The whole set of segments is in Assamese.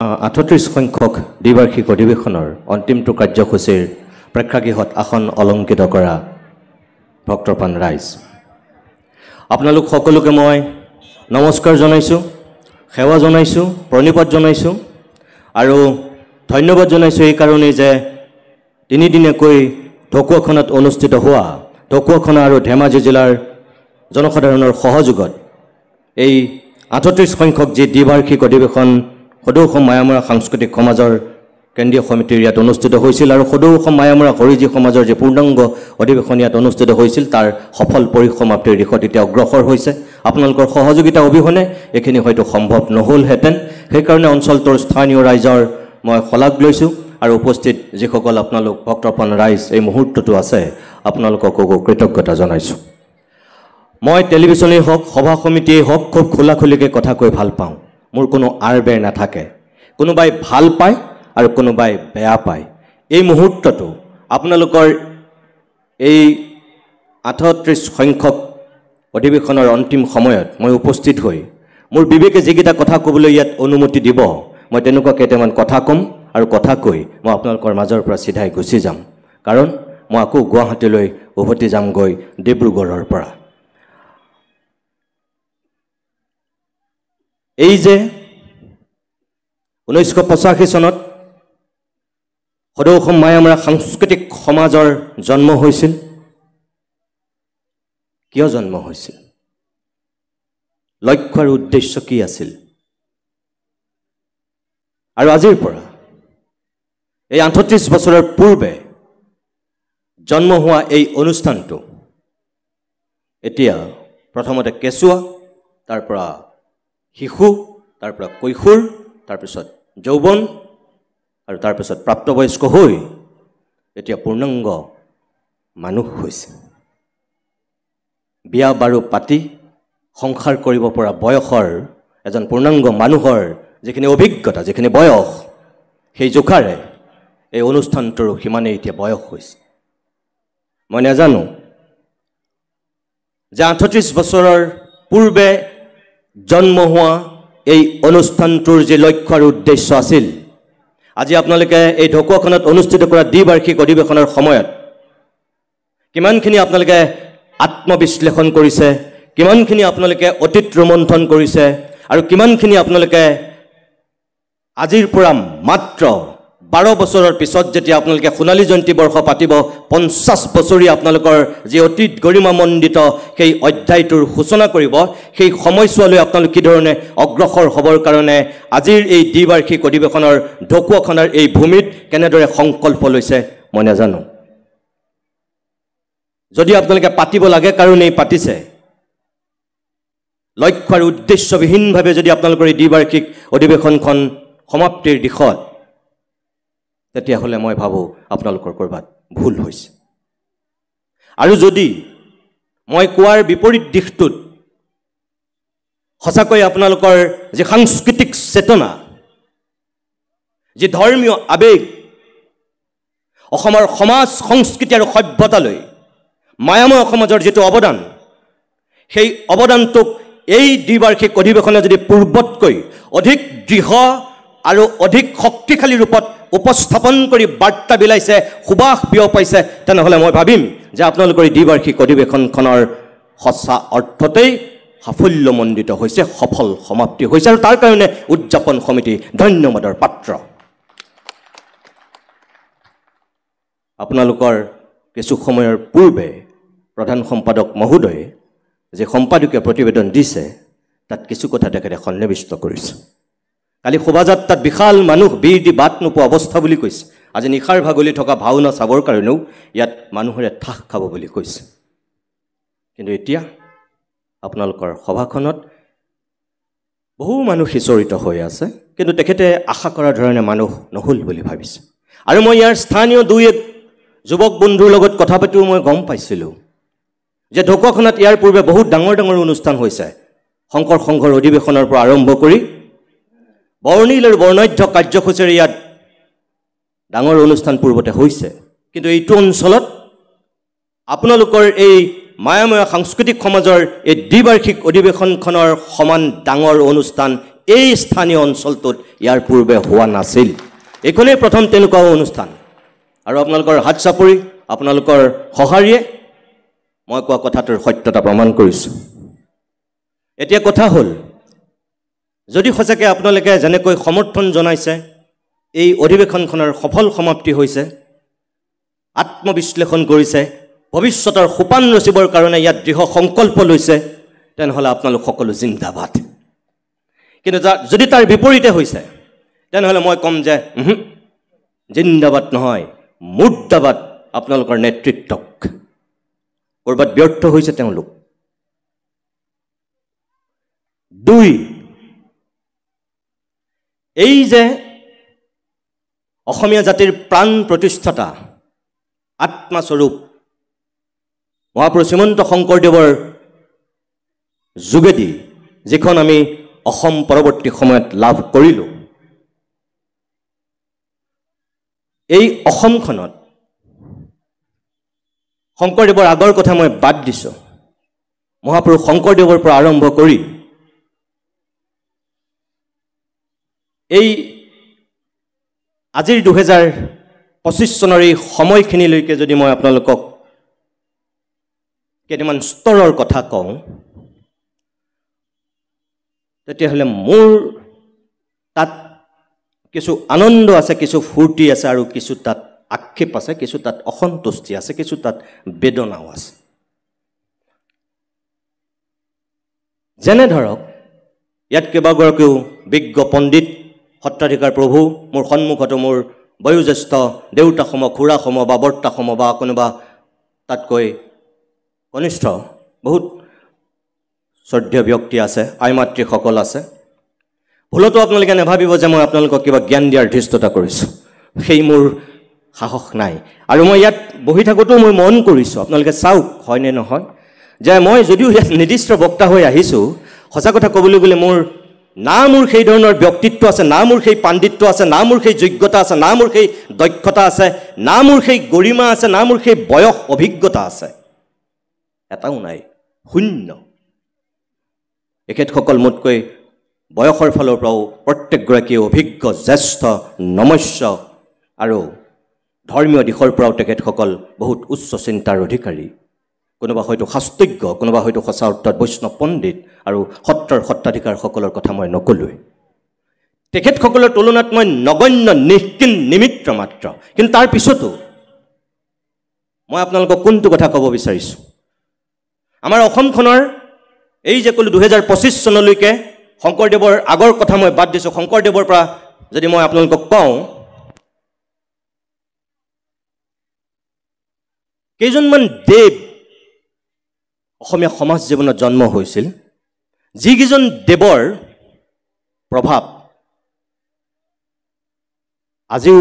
38 সংখ্যক দ্বিবাৰ্ষিক অধিৱেশনৰ অন্তিমটো কাৰ্যসূচীৰ প্ৰেক্ষাগৃহত আসন অলংকৃত কৰা ভক্তপ্ৰাণ ৰাইজ, আপোনালোক সকলোকে মই নমস্কাৰ জনাইছোঁ, সেৱা জনাইছোঁ, প্ৰণিপাত জনাইছোঁ আৰু ধন্যবাদ জনাইছোঁ এই কাৰণেই যে তিনিদিনীয়াকৈ ঢকুৱাখানাত অনুষ্ঠিত হোৱা ঢকুৱাখানা আৰু ধেমাজি জিলাৰ জনসাধাৰণৰ সহযোগত এই 38 সংখ্যক যি দ্বিবাৰ্ষিক অধিৱেশন সদৌ অসম মায়ামৰা সাংস্কৃতিক সমাজৰ কেন্দ্ৰীয় সমিতিৰ ইয়াত অনুষ্ঠিত হৈছিল আৰু সদৌ অসম মায়ামৰা হৰিজী সমাজৰ যি পূৰ্ণাংগ অধিৱেশন ইয়াত অনুষ্ঠিত হৈছিল তাৰ সফল পৰিসমাপ্তিৰ দিশত এতিয়া অগ্ৰসৰ হৈছে। আপোনালোকৰ সহযোগিতা অবিহনে এইখিনি হয়তো সম্ভৱ নহ'লহেঁতেন। সেইকাৰণে অঞ্চলটোৰ স্থানীয় ৰাইজৰ মই শলাগ লৈছোঁ আৰু উপস্থিত যিসকল আপোনালোক ভক্তপ্ৰাণ ৰাইজ এই মুহূৰ্তটো আছে আপোনালোককো কৃতজ্ঞতা জনাইছোঁ। মই টেলিভিশ্যনেই হওক সভা সমিতিয়েই হওক খুব খোলাখুলিকৈ কথা কৈ ভাল পাওঁ। মোৰ কোনো আৰ বেৰ নাথাকে। কোনোবাই ভাল পায় আৰু কোনোবাই বেয়া পায়। এই মুহূৰ্তটো আপোনালোকৰ এই 38 সংখ্যক অধিৱেশনৰ অন্তিম সময়ত মই উপস্থিত হৈ মোৰ বিবেকে যিকেইটা কথা ক'বলৈ ইয়াত অনুমতি দিব মই তেনেকুৱা কেইটামান কথা ক'ম আৰু কথা কৈ মই আপোনালোকৰ মাজৰ পৰা চিধাই গুচি যাম, কাৰণ মই আকৌ গুৱাহাটীলৈ উভতি যামগৈ ডিব্ৰুগড়ৰ পৰা। এই যে 1985 চনত সদৌ অসম মায়ামৰা সাংস্কৃতিক সমাজৰ জন্ম হৈছিল। কিয় জন্ম হৈছিল? লক্ষ্য আৰু উদ্দেশ্য কি আছিল? আৰু আজিৰ পৰা এই 38 বছৰৰ পূৰ্বে জন্ম হোৱা এই অনুষ্ঠানটো এতিয়া প্ৰথমতে কেঁচুৱা, তাৰ পৰা শিশু, তাৰ পৰা কৈশোৰ, তাৰপিছত যৌৱন আৰু তাৰপিছত প্ৰাপ্তবয়স্ক হৈ এতিয়া পূৰ্ণাংগ মানুহ হৈছে। বিয়া বাৰু পাতি সংসাৰ কৰিব পৰা বয়সৰ এজন পূৰ্ণাংগ মানুহৰ যিখিনি অভিজ্ঞতা, যিখিনি বয়স, সেই জোখাৰে এই অনুষ্ঠানটোৰো সিমানেই এতিয়া বয়স হৈছে। মই নাজানো যে 38 বছৰৰ পূৰ্বে জন্ম হোৱা এই অনুষ্ঠানটোৰ যি লক্ষ্য আৰু উদ্দেশ্য আছিল, আজি আপোনালোকে এই ঢকুৱাখানাত অনুষ্ঠিত কৰা দ্বিবাৰ্ষিক অধিৱেশনৰ সময়ত কিমানখিনি আপোনালোকে আত্মবিশ্লেষণ কৰিছে, কিমানখিনি আপোনালোকে অতীত ৰোমন্থন কৰিছে আৰু কিমানখিনি আপোনালোকে আজিৰ পৰা মাত্ৰ 12 বছৰৰ পিছত যেতিয়া আপোনালোকে সোণালী জয়ন্তী বৰ্ষ পাতিব 50 বছৰীয়া আপোনালোকৰ যি অতীত গৰিমামণ্ডিত সেই অধ্যায়টোৰ সূচনা কৰিব, সেই সময়ছোৱালৈ আপোনালোক কি ধৰণে অগ্ৰসৰ হ'বৰ কাৰণে আজিৰ এই দ্বিবাৰ্ষিক অধিৱেশনৰ ঢকুৱাখানাৰ এই ভূমিত কেনেদৰে সংকল্প লৈছে মই নাজানো। যদি আপোনালোকে পাতিব লাগে কাৰণেই পাতিছে, লক্ষ্য আৰু উদ্দেশ্যবিহীনভাৱে যদি আপোনালোকৰ এই দ্বিবাৰ্ষিক অধিৱেশনখন সমাপ্তিৰ দিশত, তেতিয়াহ'লে মই ভাবোঁ আপোনালোকৰ ক'ৰবাত ভুল হৈছে। আৰু যদি মই কোৱাৰ বিপৰীত দিশটোত সঁচাকৈ আপোনালোকৰ যি সাংস্কৃতিক চেতনা, যি ধৰ্মীয় আৱেগ, অসমৰ সমাজ সংস্কৃতি আৰু সভ্যতালৈ মায়াময় সমাজৰ যিটো অৱদান, সেই অৱদানটোক এই দ্বিবাৰ্ষিক অধিৱেশনে যদি পূৰ্বতকৈ অধিক দৃঢ় আৰু অধিক শক্তিশালী ৰূপত উপস্থাপন কৰি বাৰ্তা বিলাইছে, সুবাস বিয়পাইছে, তেনেহ'লে মই ভাবিম যে আপোনালোকৰ এই দ্বিবাৰ্ষিক অধিৱেশনখনৰ সঁচা অৰ্থতেই সাফল্যমণ্ডিত হৈছে, সফল সমাপ্তি হৈছে আৰু তাৰ কাৰণে উদযাপন সমিতি ধন্যবাদৰ পাত্ৰ। আপোনালোকৰ কিছু সময়ৰ পূৰ্বে প্ৰধান সম্পাদক মহোদয়ে যে সম্পাদকীয় প্ৰতিবেদন দিছে তাত কিছু কথা তেখেতে সন্নিৱিষ্ট কৰিছে। কালি শোভাযাত্ৰাত বিশাল মানুহ ভিৰ দি বাট নোপোৱা অৱস্থা বুলি কৈছে। আজি নিশাৰ ভাগলি থকা ভাওনা চাবৰ কাৰণেও ইয়াত মানুহৰে ঠাস খাব বুলি কৈছে। কিন্তু এতিয়া আপোনালোকৰ সভাখনত বহু মানুহ সিঁচৰিত হৈ আছে, কিন্তু তেখেতে আশা কৰাৰ ধৰণে মানুহ নহ'ল বুলি ভাবিছে। আৰু মই ইয়াৰ স্থানীয় দুই এক যুৱক বন্ধুৰ লগত কথা পাতিও মই গম পাইছিলোঁ যে ঢকুৱাখানাত ইয়াৰ পূৰ্বে বহুত ডাঙৰ ডাঙৰ অনুষ্ঠান হৈছে। শংকৰ সংঘৰ অধিৱেশনৰ পৰা আৰম্ভ কৰি বৰ্ণিল আৰু বৰ্ণাঢ্য কাৰ্যসূচীৰে ইয়াত ডাঙৰ অনুষ্ঠান পূৰ্বতে হৈছে, কিন্তু এইটো অঞ্চলত আপোনালোকৰ এই মায়াময়া সাংস্কৃতিক সমাজৰ এই দ্বিবাৰ্ষিক অধিৱেশনখনৰ সমান ডাঙৰ অনুষ্ঠান এই স্থানীয় অঞ্চলটোত ইয়াৰ পূৰ্বে হোৱা নাছিল এইখনেই প্ৰথম তেনেকুৱা অনুষ্ঠান আৰু আপোনালোকৰ হাত চাপৰি আপোনালোকৰ সহাৰিয়ে মই কোৱা কথাটোৰ সত্যতা প্ৰমাণ কৰিছোঁ এতিয়া কথা হ'ল যদি সঁচাকৈ আপোনালোকে যেনেকৈ সমৰ্থন জনাইছে এই অধিৱেশনখনৰ সফল সমাপ্তি হৈছে আত্মবিশ্লেষণ কৰিছে ভৱিষ্যতৰ সোপান ৰচিবৰ কাৰণে ইয়াত দৃঢ় সংকল্প লৈছে তেনেহ'লে আপোনালোক সকলো জিন্দাবাদ কিন্তু যদি তাৰ বিপৰীতে হৈছে তেনেহ'লে মই ক'ম যে জিন্দাবাদ নহয় মুৰ্দাবাদ আপোনালোকৰ নেতৃত্বক ক'ৰবাত ব্যৰ্থ হৈছে তেওঁলোক 2 এই যে অসমীয়া জাতিৰ প্ৰাণ প্ৰতিষ্ঠাতা আত্মাস্বৰূপ মহাপুৰুষ শ্ৰীমন্ত শংকৰদেৱৰ যোগেদি যিখন আমি অসম পৰৱৰ্তী সময়ত লাভ কৰিলোঁ এই অসমখনত শংকৰদেৱৰ আগৰ কথা মই বাদ দিছোঁ মহাপুৰুষ শংকৰদেৱৰ পৰা আৰম্ভ কৰি এই আজিৰ 2025 চনৰ এই সময়খিনিলৈকে যদি মই আপোনালোকক কেইটামান স্তৰৰ কথা কওঁ তেতিয়াহ'লে মোৰ তাত কিছু আনন্দ আছে কিছু ফূৰ্তি আছে আৰু কিছু তাত আক্ষেপ আছে কিছু তাত অসন্তুষ্টি আছে কিছু তাত বেদনাও আছে যেনে ধৰক ইয়াত কেইবাগৰাকীও বিজ্ঞ পণ্ডিত সত্ৰাধিকাৰ প্ৰভু মোৰ সন্মুখতো মোৰ বয়োজ্যেষ্ঠ দেউতাসম খুৰাসম বা বৰ্তাসম বা কোনোবা তাতকৈ কনিষ্ঠ বহুত শ্ৰদ্ধেয় ব্যক্তি আছে আই মাতৃসকল আছে ভুলতো আপোনালোকে নাভাবিব যে মই আপোনালোকক কিবা জ্ঞান দিয়াৰ ধৃষ্টতা কৰিছোঁ সেই মোৰ সাহস নাই আৰু মই ইয়াত বহি থাকোঁতেও মই মন কৰিছোঁ আপোনালোকে চাওক হয়নে নহয় যে মই যদিও ইয়াত নিৰ্দিষ্ট বক্তা হৈ আহিছোঁ সঁচা কথা ক'বলৈ গ'লে মোৰ না মোৰ সেই ধৰণৰ ব্যক্তিত্ব আছে না মোৰ সেই পাণ্ডিত্য আছে না মোৰ সেই যোগ্যতা আছে না মোৰ সেই দক্ষতা আছে না মোৰ সেই গৰিমা আছে না মোৰ সেই বয়স অভিজ্ঞতা আছে এটাও নাই শূন্য এখেতসকল মোতকৈ বয়সৰ ফালৰ পৰাও প্ৰত্যেকগৰাকী অভিজ্ঞ জ্যেষ্ঠ নমস্য আৰু ধৰ্মীয় দিশৰ পৰাও তেখেতসকল বহুত উচ্চ চিন্তাৰ অধিকাৰী কোনোবা হয়তো শাস্ত্ৰজ্ঞ কোনোবা হয়তো সঁচা অৰ্থত বৈষ্ণৱ পণ্ডিত আৰু সত্ৰৰ সত্ৰাধিকাৰসকলৰ কথা মই নকলোৱেই তেখেতসকলৰ তুলনাত মই নগণ্য নিষ্কিন নিমিত্ৰ মাত্ৰ কিন্তু তাৰ পিছতো মই আপোনালোকক কোনটো কথা ক'ব বিচাৰিছোঁ আমাৰ অসমখনৰ এই যে ক'লো 2025 চনলৈকে শংকৰদেৱৰ আগৰ কথা মই বাদ দিছোঁ শংকৰদেৱৰ পৰা যদি মই আপোনালোকক কওঁ কেইজনমান দেৱ অসমীয়া সমাজ জীৱনত জন্ম হৈছিল যিকেইজন দেৱৰ প্ৰভাৱ আজিও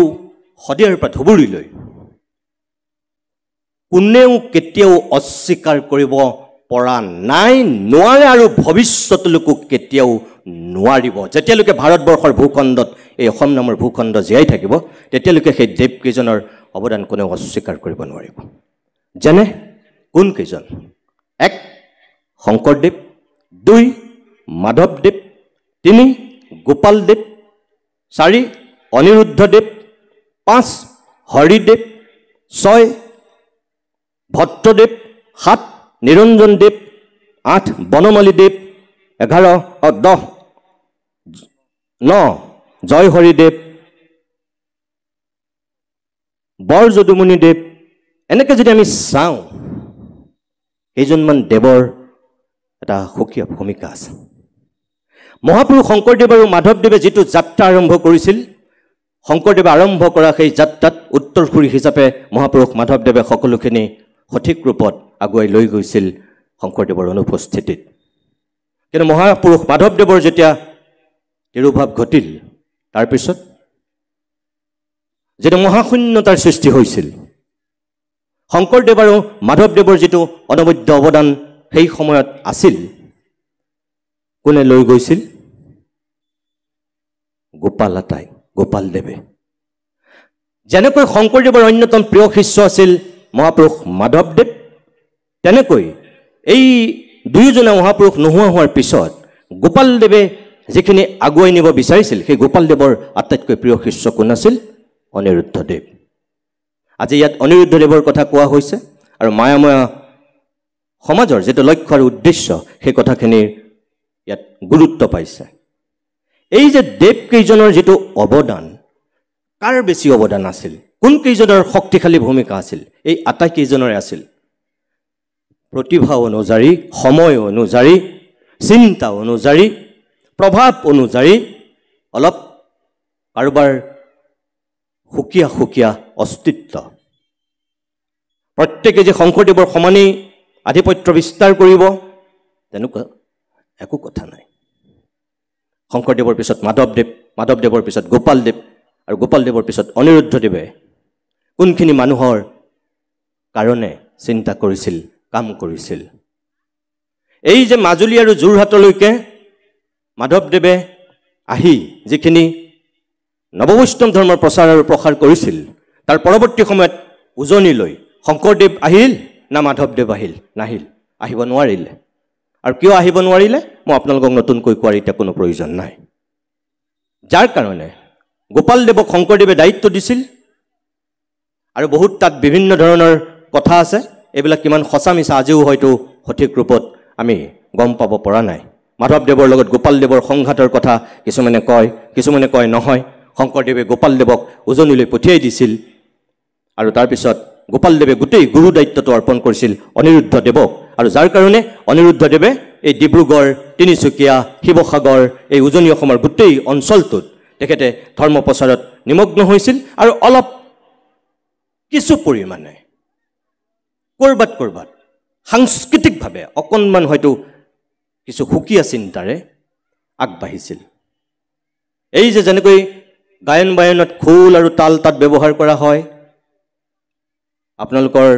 সদিয়াৰ পৰা ধুবুৰীলৈ কোনেও কেতিয়াও অস্বীকাৰ কৰিব পৰা নাই নোৱাৰে আৰু ভৱিষ্যতলৈকো কেতিয়াও নোৱাৰিব যেতিয়ালৈকে ভাৰতবৰ্ষৰ ভূখণ্ডত এই অসম নামৰ ভূখণ্ড জীয়াই থাকিব তেতিয়ালৈকে সেই দেৱকেইজনৰ অৱদান কোনেও অস্বীকাৰ কৰিব নোৱাৰিব যেনে কোন কেইজন 1 শংকৰদেৱ 2 মাধৱদেৱ 3 গোপালদেৱ 4 অনিৰুদ্ধদেৱ 5 হৰিদেৱ 6 ভট্টদেৱ 7 নিৰঞ্জন দেৱ 8 বনমালী দেৱ 10 9 জয় হৰিদেৱ বৰ যদুমণি দেৱ এনেকৈ যদি আমি চাওঁ কেইজনমান দেৱৰ এটা সুকীয়া ভূমিকা আছে মহাপুৰুষ শংকৰদেৱ আৰু মাধৱদেৱে যিটো যাত্ৰা আৰম্ভ কৰিছিল শংকৰদেৱে আৰম্ভ কৰা সেই যাত্ৰাত উত্তৰসূৰী হিচাপে মহাপুৰুষ মাধৱদেৱে সকলোখিনি সঠিক ৰূপত আগুৱাই লৈ গৈছিল শংকৰদেৱৰ অনুপস্থিতিত কিন্তু মহাপুৰুষ মাধৱদেৱৰ যেতিয়া তিৰুভাৱ ঘটিল তাৰপিছত যেনে মহাশূন্যতাৰ সৃষ্টি হৈছিল শংকৰদেৱ আৰু মাধৱদেৱৰ যিটো অনবদ্য অৱদান সেই সময়ত আছিল কোনে লৈ গৈছিল গোপাল আটাই গোপালদেৱে যেনেকৈ শংকৰদেৱৰ অন্যতম প্ৰিয় শিষ্য আছিল মহাপুৰুষ মাধৱদেৱ তেনেকৈ এই দুয়োজনে মহাপুৰুষ নোহোৱা হোৱাৰ পিছত গোপালদেৱে যিখিনি আগুৱাই নিব বিচাৰিছিল সেই গোপালদেৱৰ আটাইতকৈ প্ৰিয় শিষ্য কোন আছিল? অনিৰুদ্ধদেৱ। আজি ইয়াত অনিৰুদ্ধদেৱৰ কথা কোৱা হৈছে আৰু মায়াময়া সমাজৰ যেটো লক্ষ্য আৰু উদ্দেশ্য সেই কথাখিনিৰ ইয়াত গুৰুত্ব পাইছে। এই যে দেৱকেইজনৰ যেটো অৱদান, কাৰ বেছি অৱদান আছিল, কোন কেইজনৰ শক্তিশালী ভূমিকা আছিল? এই আটাইকেইজনৰে আছিল। প্ৰতিভা অনুযায়ী, সময় অনুযায়ী, চিন্তা অনুযায়ী, প্ৰভাৱ অনুযায়ী অলপ কাৰোবাৰ সুকীয়া সুকীয়া অস্তিত্ব। প্ৰত্যেকে যে শংকৰদেৱৰ সমানেই আধিপত্য বিস্তাৰ কৰিব তেনেকুৱা একো কথা নাই। শংকৰদেৱৰ পিছত মাধৱদেৱ, মাধৱদেৱৰ পিছত গোপালদেৱ আৰু গোপালদেৱৰ পিছত অনিৰুদ্ধদেৱে কোনখিনি মানুহৰ কাৰণে চিন্তা কৰিছিল, কাম কৰিছিল। এই যে মাজুলী আৰু যোৰহাটলৈকে মাধৱদেৱে আহি যিখিনি নৱবৈষ্ণৱ ধৰ্মৰ প্ৰচাৰ আৰু প্ৰসাৰ কৰিছিল, তাৰ পৰৱৰ্তী সময়ত উজনি লৈ শংকৰদেৱ আহিল না মাধৱদেৱ আহিল? নাহিল, আহিব নোৱাৰিলে। আৰু কিয় আহিব নোৱাৰিলে মই আপোনালোকক নতুনকৈ কোৱাৰ এতিয়া কোনো প্ৰয়োজন নাই। যাৰ কাৰণে গোপালদেৱক শংকৰদেৱে দায়িত্ব দিছিল আৰু বহুত তাত বিভিন্ন ধৰণৰ কথা আছে। এইবিলাক কিমান সঁচা মিছা আজিও হয়তো সঠিক ৰূপত আমি গম পাব পৰা নাই। মাধৱদেৱৰ লগত গোপালদেৱৰ সংঘাতৰ কথা কিছুমানে কয় নহয়। শংকৰদেৱে গোপালদেৱক উজনিলৈ পঠিয়াই দিছিল আৰু তাৰপিছত গোপালদেৱে গোটেই গুৰু দায়িত্বটো অৰ্পণ কৰিছিল অনিৰুদ্ধদেৱক। আৰু যাৰ কাৰণে অনিৰুদ্ধদেৱে এই ডিব্ৰুগড়, তিনিচুকীয়া, শিৱসাগৰ, এই উজনি অসমৰ গোটেই অঞ্চলটোত তেখেতে ধৰ্ম প্ৰচাৰত নিমগ্ন হৈছিল। আৰু অলপ কিছু পৰিমাণে ক'ৰবাত সাংস্কৃতিকভাৱে অকণমান হয়তো কিছু সুকীয়া চিন্তাৰে আগবাঢ়িছিল। এই যে যেনেকৈ গায়ন বায়নত খোল আৰু তাল তাত ব্যৱহাৰ কৰা হয়, আপোনালোকৰ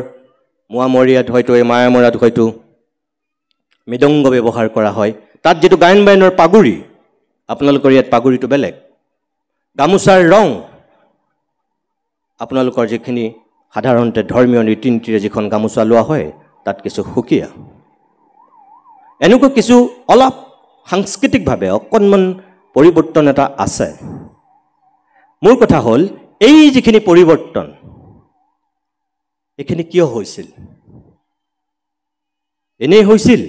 মোৱামৰীয়াত হয়তো, এই মায়ামৰাত হয়তো মৃদংগ ব্যৱহাৰ কৰা হয়। তাত যিটো গায়ন বায়নৰ পাগুৰি, আপোনালোকৰ ইয়াত পাগুৰিটো বেলেগ। গামোচাৰ ৰং, আপোনালোকৰ যিখিনি সাধাৰণতে ধৰ্মীয় ৰীতি নীতিৰে যিখন গামোচা লোৱা হয় তাত কিছু সুকীয়া। এনেকুৱা কিছু অলপ সাংস্কৃতিকভাৱে অকণমান পৰিৱৰ্তন এটা আছে। মোৰ কথা হ'ল এই যিখিনি পৰিৱৰ্তন, এইখিনি কিয় হৈছিল? এনেই হৈছিল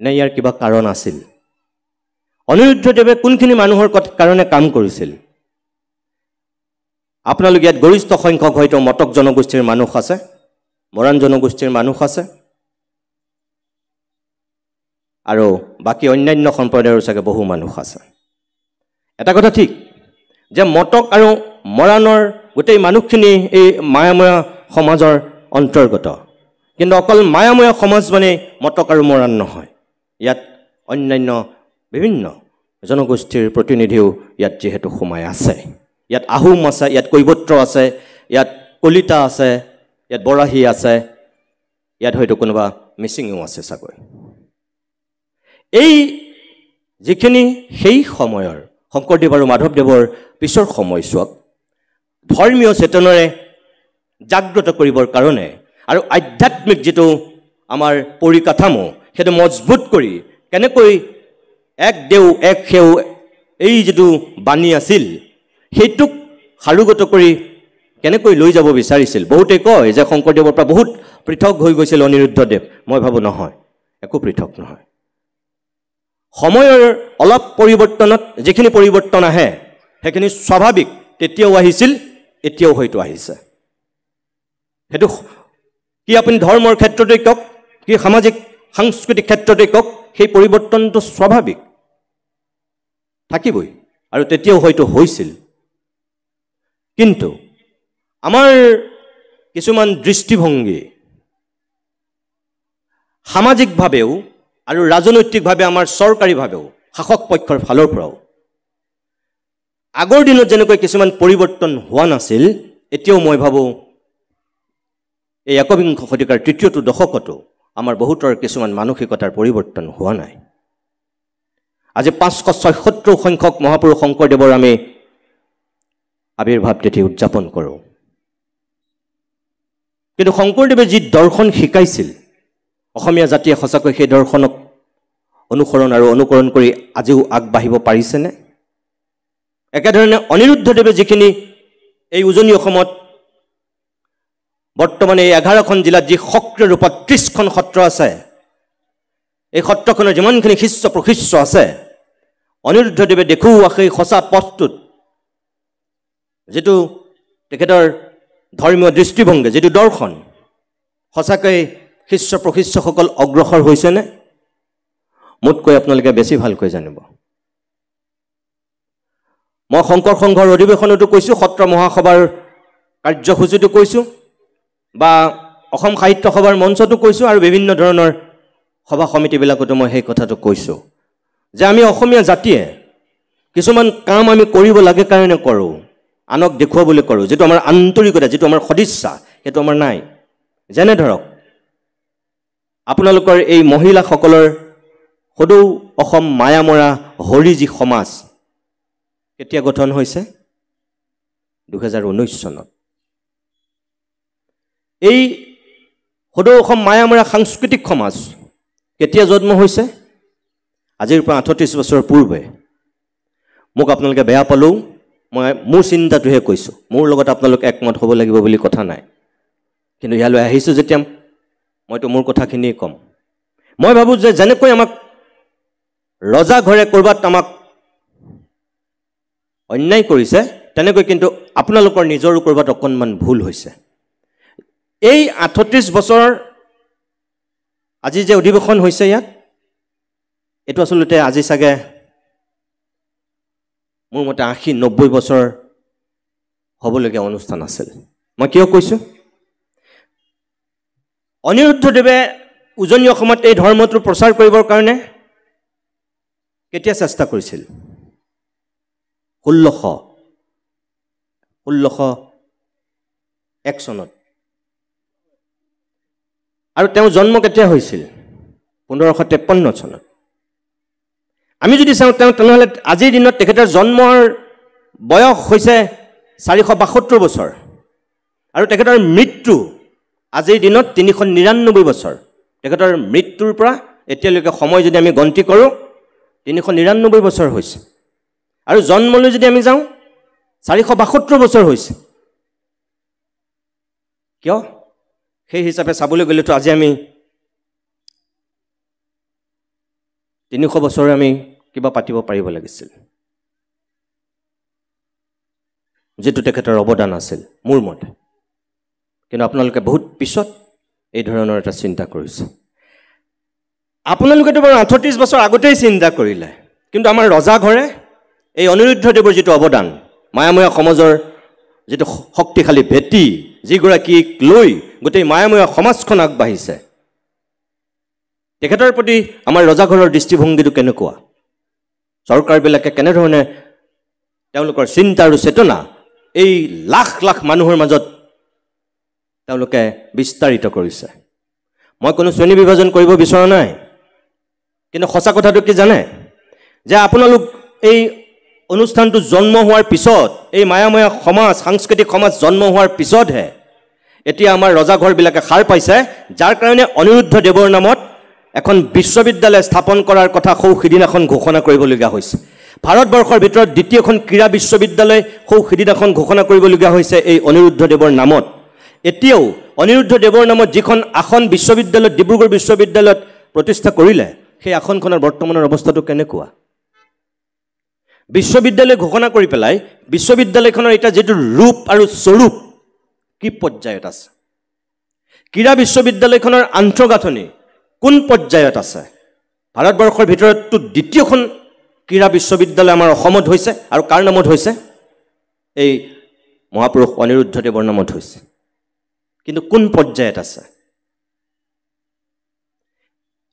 নে ইয়াৰ কিবা কাৰণ আছিল? অনিৰুদ্ধদেৱে কোনখিনি মানুহৰ কাৰণে কাম কৰিছিল? আপোনালোক ইয়াত গৰিষ্ঠ সংখ্যক হয়তো মটক জনগোষ্ঠীৰ মানুহ আছে, মৰাণ জনগোষ্ঠীৰ মানুহ আছে আৰু বাকী অন্যান্য সম্প্ৰদায়ৰ চাগে বহু মানুহ আছে। এটা কথা ঠিক যে মটক আৰু মৰাণৰ গোটেই মানুহখিনি এই মায়াময়া সমাজৰ অন্তৰ্গত। কিন্তু অকল মায়াময়া সমাজ মানে মটক আৰু মৰাণ নহয়। ইয়াত অন্যান্য বিভিন্ন জনগোষ্ঠীৰ প্ৰতিনিধিও ইয়াত যিহেতু সোমাই আছে। ইয়াত আহোম আছে, ইয়াত কৈবত্ৰ আছে, ইয়াত কলিতা আছে, ইয়াত বৰাহী আছে, ইয়াত হয়তো কোনোবা মিচিঙো আছে চাগৈ। এই যিখিনি সেই সময়ৰ শংকৰদেৱ আৰু মাধৱদেৱৰ পিছৰ সময়ছোৱাক ধৰ্মীয় চেতনাৰে জাগ্ৰত কৰিবৰ কাৰণে আৰু আধ্যাত্মিক যিটো আমাৰ পৰিকাঠামো সেইটো মজবুত কৰি কেনেকৈ এক দেও এক সেউ এই যিটো বাণী আছিল সেইটোক সাৰোগত কৰি কেনেকৈ লৈ যাব বিচাৰিছিল। বহুতে কয় যে শংকৰদেৱৰ পৰা বহুত পৃথক হৈ গৈছিল অনিৰুদ্ধদেৱ। মই ভাবোঁ নহয়, একো পৃথক নহয়। সময়ৰ অলপ পৰিৱৰ্তনত যিখিনি পৰিৱৰ্তন আহে সেইখিনি স্বাভাৱিক, তেতিয়াও আহিছিল, এতিয়াও হয়তো আহিছে। সেইটো কি আপুনি ধৰ্মৰ ক্ষেত্ৰতে কওক, কি সামাজিক সাংস্কৃতিক ক্ষেত্ৰতে কওক, সেই পৰিৱৰ্তনটো স্বাভাৱিক থাকিবই আৰু তেতিয়াও হয়তো হৈছিল। কিন্তু আমাৰ কিছুমান দৃষ্টিভংগী সামাজিকভাৱেও আৰু ৰাজনৈতিকভাৱে আমাৰ চৰকাৰীভাৱেও শাসক পক্ষৰ ফালৰ পৰাও আগৰ দিনত যেনেকৈ কিছুমান পৰিৱৰ্তন হোৱা নাছিল, এতিয়াও মই ভাবোঁ এই একবিংশ শতিকাৰ তৃতীয়টো দশকতো আমাৰ বহুতৰ কিছুমান মানসিকতাৰ পৰিৱৰ্তন হোৱা নাই। আজি 576 সংখ্যক মহাপুৰুষ শংকৰদেৱৰ আমি আবিৰ্ভাৱ তিথি উদযাপন কৰোঁ। কিন্তু শংকৰদেৱে যি দৰ্শন শিকাইছিল, অসমীয়া জাতিয়ে সঁচাকৈ সেই দৰ্শনক অনুসৰণ আৰু অনুকৰণ কৰি আজিও আগবাঢ়িব পাৰিছেনে? একেধৰণে অনিৰুদ্ধদেৱে যিখিনি এই উজনি অসমত বৰ্তমানে এই 11খন জিলাত যি সক্ৰিয় ৰূপত 30খন সত্ৰ আছে, এই সত্ৰখনৰ যিমানখিনি শিষ্য প্ৰশিষ্য আছে, অনিৰুদ্ধদেৱে দেখুওৱা সেই সঁচা পথটোত যিটো তেখেতৰ ধৰ্মীয় দৃষ্টিভংগী, যিটো দৰ্শন, সঁচাকৈ শিষ্য প্ৰশিষ্যসকল অগ্ৰসৰ হৈছেনে? মোতকৈ আপোনালোকে বেছি ভালকৈ জানিব। মই শংকৰ সংঘৰ অধিৱেশনতো কৈছোঁ, সত্ৰ মহাসভাৰ কাৰ্যসূচীটো কৈছোঁ, বা অসম সাহিত্য সভাৰ মঞ্চতো কৈছোঁ, আৰু বিভিন্ন ধৰণৰ সভা সমিতিবিলাকতো মই সেই কথাটো কৈছোঁ যে আমি অসমীয়া জাতিয়ে কিছুমান কাম আমি কৰিব লাগে কাৰণে কৰোঁ, আনক দেখুৱাবলৈ কৰোঁ। যিটো আমাৰ আন্তৰিকতা, যিটো আমাৰ সদিচ্ছা, সেইটো আমাৰ নাই। যেনে ধৰক আপোনালোকৰ এই মহিলাসকলৰ সদৌ অসম মায়ামৰা হৰিজী সমাজ কেতিয়া গঠন হৈছে? 2019 চনত। এই সদৌ অসম মায়ামৰা সাংস্কৃতিক সমাজ কেতিয়া জন্ম হৈছে? আজিৰ পৰা 38 বছৰ পূৰ্বে। মোক আপোনালোকে বেয়া পালেও মই মোৰ চিন্তাটোহে কৈছোঁ, মোৰ লগত আপোনালোকে একমত হ'ব লাগিব বুলি কথা নাই। কিন্তু ইয়ালৈ আহিছোঁ যেতিয়া মইতো মোৰ কথাখিনিয়ে ক'ম। মই ভাবোঁ যে যেনেকৈ আমাক ৰজা ঘৰে ক'ৰবাত আমাক অন্যায় কৰিছে, তেনেকৈ কিন্তু আপোনালোকৰ নিজৰো ক'ৰবাত অকণমান ভুল হৈছে। এই 38 বছৰ আজি যে অধিৱেশন হৈছে ইয়াত, এইটো আচলতে আজি চাগে মোৰ মতে 80-90 বছৰ হ'বলগীয়া অনুষ্ঠান আছিল। মই কিয় কৈছোঁ? অনিৰুদ্ধদেৱে উজনি অসমত এই ধৰ্মটো প্ৰচাৰ কৰিবৰ কাৰণে কেতিয়া চেষ্টা কৰিছিল? 1601 চনত। আৰু তেওঁৰ জন্ম কেতিয়া হৈছিল? 1553 চনত। আমি যদি চাওঁ তেনেহ'লে আজিৰ দিনত তেখেতৰ জন্মৰ বয়স হৈছে 472 বছৰ, আৰু তেখেতৰ মৃত্যু আজিৰ দিনত 399 বছৰ। তেখেতৰ মৃত্যুৰ পৰা এতিয়ালৈকে সময় যদি আমি গন্তি কৰোঁ, 399 বছৰ হৈছে। আৰু জন্মলৈ যদি আমি যাওঁ, 472 বছৰ হৈছে। কিয়? সেই হিচাপে চাবলৈ গ'লেতো আজি আমি 300 বছৰে আমি কিবা পাতিব পাৰিব লাগিছিল, যিটো তেখেতৰ অৱদান আছিল মোৰ মতে। কিন্তু আপোনালোকে বহুত পিছত এই ধৰণৰ এটা চিন্তা কৰিছে। আপোনালোকেতো বাৰু 38 বছৰ আগতেই চিন্তা কৰিলে, কিন্তু আমাৰ ৰজাঘৰে এই অনিৰুদ্ধদেৱৰ যিটো অৱদান, মায়াময়া সমাজৰ যিটো শক্তিশালী ভেটি, যিগৰাকীক লৈ গোটেই মায়াময়া সমাজখন আগবাঢ়িছে, তেখেতৰ প্ৰতি আমাৰ ৰজাঘৰৰ দৃষ্টিভংগীটো কেনেকুৱা? চৰকাৰবিলাকে কেনেধৰণে তেওঁলোকৰ চিন্তা আৰু চেতনা এই লাখ লাখ মানুহৰ মাজত তেওঁলোকে বিস্তাৰিত কৰিছে? মই কোনো শ্ৰেণী বিভাজন কৰিব বিচৰা নাই, কিন্তু সঁচা কথাটো কি জানে? যে আপোনালোক এই অনুষ্ঠানটো জন্ম হোৱাৰ পিছত, এই মায়াময়া সমাজ, সাংস্কৃতিক সমাজ জন্ম হোৱাৰ পিছতহে এতিয়া আমাৰ ৰজাঘৰবিলাকে সাৰ পাইছে, যাৰ কাৰণে অনিৰুদ্ধদেৱৰ নামত এখন বিশ্ববিদ্যালয় স্থাপন কৰাৰ কথা সিদিনাখন ঘোষণা কৰিবলগীয়া হৈছে। ভাৰতবৰ্ষৰ ভিতৰত দ্বিতীয়খন ক্ৰীড়া বিশ্ববিদ্যালয় সিদিনাখন ঘোষণা কৰিবলগীয়া হৈছে এই অনিৰুদ্ধদেৱৰ নামত। এতিয়াও অনিৰুদ্ধদেৱৰ নামত যিখন আসন বিশ্ববিদ্যালয়ত, ডিব্ৰুগড় বিশ্ববিদ্যালয়ত প্ৰতিষ্ঠা কৰিলে, সেই আসনখনৰ বৰ্তমানৰ অৱস্থাটো কেনেকুৱা? বিশ্ববিদ্যালয় ঘোষণা কৰি পেলাই বিশ্ববিদ্যালয়খনৰ এতিয়া যিটো ৰূপ আৰু স্বৰূপ কি পৰ্যায়ত আছে? ক্ৰীড়া বিশ্ববিদ্যালয়খনৰ আন্তঃগাঁথনি কোন পৰ্যায়ত আছে? ভাৰতবৰ্ষৰ ভিতৰততো দ্বিতীয়খন ক্ৰীড়া বিশ্ববিদ্যালয় আমাৰ অসমত হৈছে, আৰু কাৰ নামত হৈছে? এই মহাপুৰুষ অনিৰুদ্ধদেৱৰ নামত হৈছে। কিন্তু কোন পৰ্যায়ত আছে?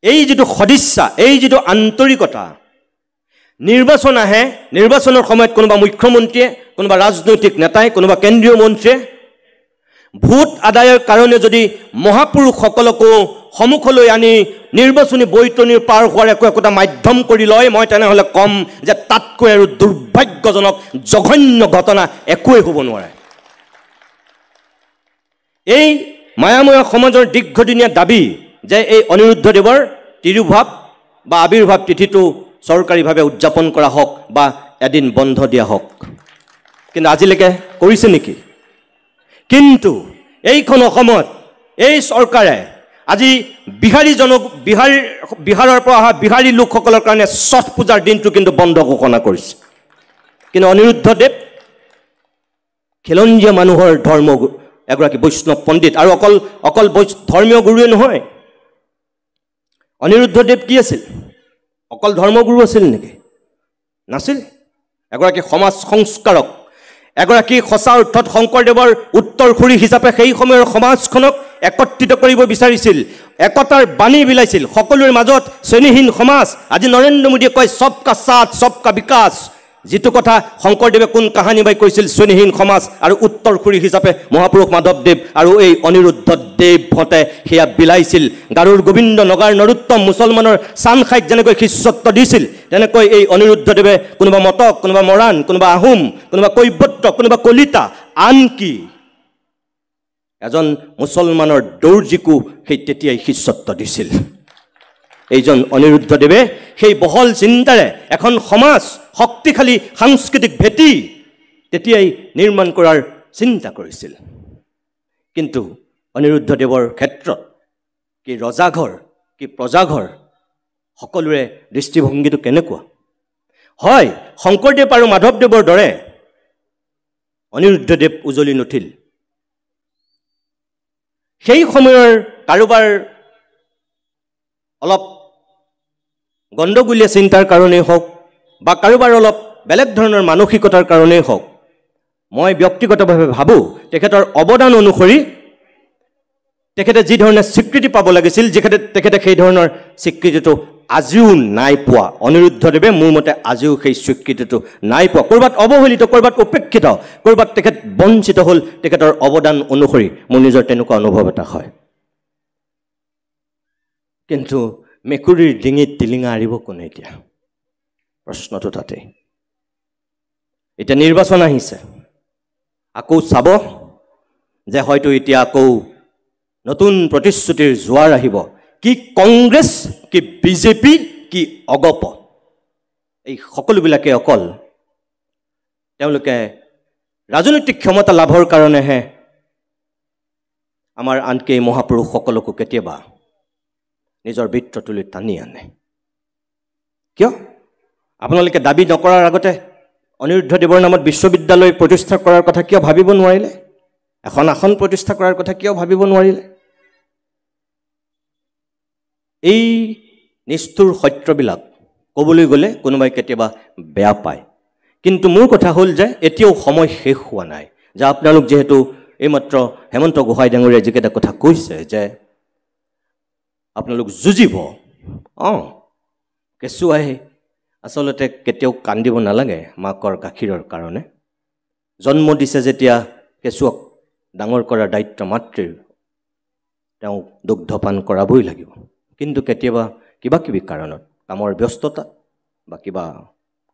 এই যিটো সদিচ্ছা, এই যিটো আন্তৰিকতা, নিৰ্বাচন আহে, নিৰ্বাচনৰ সময়ত কোনোবা মুখ্যমন্ত্ৰীয়ে, কোনোবা ৰাজনৈতিক নেতাই, কোনোবা কেন্দ্ৰীয় মন্ত্ৰীয়ে ভোট আদায়ৰ কাৰণে যদি মহাপুৰুষসকলকো সন্মুখলৈ আনি নিৰ্বাচনী বৈতৰণিৰ পাৰ হোৱাৰ একোটা মাধ্যম কৰি লয়, মই তেনেহ'লে ক'ম যে তাতকৈ আৰু দুৰ্ভাগ্যজনক জঘন্য ঘটনা একোৱেই হ'ব নোৱাৰে। এই মায়াময়া সমাজৰ দীৰ্ঘদিনীয়া দাবী যে এই অনিৰুদ্ধদেৱৰ তিৰুভাৱ বা আবিৰ্ভাৱ তিথিটো চৰকাৰীভাৱে উদযাপন কৰা হওক বা এদিন বন্ধ দিয়া হওক, কিন্তু আজিলৈকে কৰিছে নেকি? কিন্তু এইখন অসমত এই চৰকাৰে আজি বিহাৰৰ পৰা অহা বিহাৰী লোকসকলৰ কাৰণে ছট পূজাৰ দিনটো কিন্তু বন্ধ ঘোষণা কৰিছে। কিন্তু অনিৰুদ্ধদেৱ খিলঞ্জীয়া মানুহৰ ধৰ্ম এগৰাকী বৈষ্ণৱ পণ্ডিত, আৰু অকল ধৰ্মীয় গুৰুৱে নহয়। অনিৰুদ্ধদেৱ কি আছিল? অকল ধৰ্মগুৰু আছিল নেকি? নাছিল। এগৰাকী সমাজ সংস্কাৰক, এগৰাকী সঁচা অৰ্থত শংকৰদেৱৰ উত্তৰসূৰী হিচাপে সেই সময়ৰ সমাজখনক একত্ৰিত কৰিব বিচাৰিছিল, একতাৰ বাণী বিলাইছিল। সকলোৰে মাজত শ্ৰেণীহীন সমাজ, আজি নৰেন্দ্ৰ মোদীয়ে কয় সবকা সাথ সবকা বিকাশ, যিটো কথা শংকৰদেৱে কোন কাহানী বাই কৈছিল শ্ৰেণীহীন সমাজ, আৰু উত্তৰসূৰী হিচাপে মহাপুৰুষ মাধৱদেৱ আৰু এই অনিৰুদ্ধদেৱহঁতে সেয়া বিলাইছিল। গাৰুৰ গোবিন্দ, নগাৰ নৰোত্তম, মুছলমানৰ চানখাইক যেনেকৈ শিষ্যত্ব দিছিল, তেনেকৈ এই অনিৰুদ্ধদেৱে কোনোবা মটক, কোনোবা মৰাণ, কোনোবা আহোম, কোনোবা কৈবৰ্ত, কোনোবা কলিতা, আনকি এজন মুছলমানৰ দৰ্জীকো সেই তেতিয়াই শিষ্যত্ব দিছিল। এইজন অনিৰুদ্ধদেৱে সেই বহল চিন্তাৰে এখন সমাজ, শক্তিশালী সাংস্কৃতিক ভেটি তেতিয়াই নিৰ্মাণ কৰাৰ চিন্তা কৰিছিল। কিন্তু অনিৰুদ্ধদেৱৰ ক্ষেত্ৰত কি ৰজাঘৰ কি প্ৰজাঘৰ, সকলোৰে দৃষ্টিভংগীটো কেনেকুৱা? হয়, শংকৰদেৱ আৰু মাধৱদেৱৰ দৰে অনিৰুদ্ধদেৱ উজলি নুঠিল। সেই সময়ৰ কাৰোবাৰ অলপ গণ্ডগোলীয়া চিন্তাৰ কাৰণেই হওক বা কাৰোবাৰ অলপ বেলেগ ধৰণৰ মানসিকতাৰ কাৰণেই হওক, মই ব্যক্তিগতভাৱে ভাবোঁ তেখেতৰ অৱদান অনুসৰি তেখেতে যি ধৰণে স্বীকৃতি পাব লাগিছিল, তেখেতে সেই ধৰণৰ স্বীকৃতিটো আজিও নাই পোৱা। অনিৰুদ্ধদেৱে মোৰ মতে আজিও সেই স্বীকৃতিটো নাই পোৱা। ক'ৰবাত অৱহেলিত, ক'ৰবাত উপেক্ষিত, ক'ৰবাত তেখেত বঞ্চিত হ'ল তেখেতৰ অৱদান অনুসৰি। মোৰ নিজৰ তেনেকুৱা অনুভৱ এটা হয়। কিন্তু মেকুৰীৰ ডিঙিত টিলিঙা আৰিব কোনে? এতিয়া প্ৰশ্নটো তাতেই। এতিয়া নিৰ্বাচন আহিছে, আকৌ চাব যে হয়তো এতিয়া আকৌ নতুন প্ৰতিশ্ৰুতিৰ জোৱাৰ আহিব। কি কংগ্ৰেছ, কি বিজেপি, কি অগপ, এই সকলোবিলাকে অকল তেওঁলোকে ৰাজনৈতিক ক্ষমতা লাভৰ কাৰণেহে আমাৰ আনকি মহাপুৰুষসকলকো কেতিয়াবা নিজৰ বৃত্তটোলৈ টানি আনে। কিয়? আপোনালোকে দাবী নকৰাৰ আগতে অনিৰুদ্ধদেৱৰ নামত বিশ্ববিদ্যালয় প্ৰতিষ্ঠা কৰাৰ কথা কিয় ভাবিব নোৱাৰিলে? এখন আসন প্ৰতিষ্ঠা কৰাৰ কথা কিয় ভাবিব নোৱাৰিলে? এই নিষ্ঠুৰ সত্যবিলাক ক'বলৈ গ'লে কোনোবাই কেতিয়াবা বেয়া পায়, কিন্তু মোৰ কথা হ'ল যে এতিয়াও সময় শেষ হোৱা নাই। যে আপোনালোক যিহেতু এইমাত্ৰ হেমন্ত গোহাঁই ডাঙৰীয়াই যিকেইটা কথা কৈছে যে আপোনালোক যুঁজিব, কেঁচুৱাই আচলতে কেতিয়াও কান্দিব নালাগে মাকৰ গাখীৰৰ কাৰণে। জন্ম দিছে যেতিয়া কেঁচুৱাক ডাঙৰ কৰাৰ দায়িত্ব মাতৃৰ, তেওঁ দুগ্ধপান কৰাবই লাগিব। কিন্তু কেতিয়াবা কিবা কিবি কাৰণত, কামৰ ব্যস্ততা বা কিবা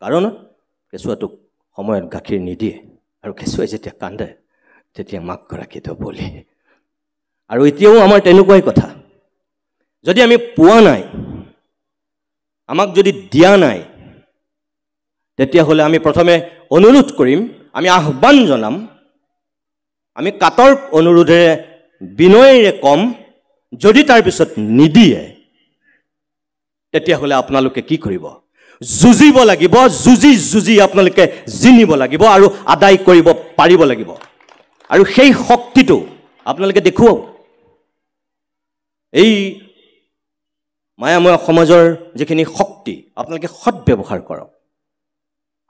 কাৰণত কেঁচুৱাটোক সময়ত গাখীৰ নিদিয়ে, আৰু কেঁচুৱাই যেতিয়া কান্দে তেতিয়া মাকগৰাকীতো বলি। আৰু এতিয়াও আমাৰ তেনেকুৱাই কথা। যদি আমি পোৱা নাই, আমাক যদি দিয়া নাই, তেতিয়াহ'লে আমি প্ৰথমে অনুৰোধ কৰিম, আমি আহ্বান জনাম, আমি কাতৰ অনুৰোধেৰে বিনয়েৰে কম, যদি তাৰপিছত নিদিয়ে তেতিয়াহ'লে আপোনালোকে কি কৰিব? যুঁজিব লাগিব। যুঁজি আপোনালোকে জিনিব লাগিব আৰু আদায় কৰিব পাৰিব লাগিব। আৰু সেই শক্তিটো আপোনালোকে দেখুৱাওক। এই মায়াময় সমাজৰ যিখিনি শক্তি আপোনালোকে সৎব্যৱহাৰ কৰক।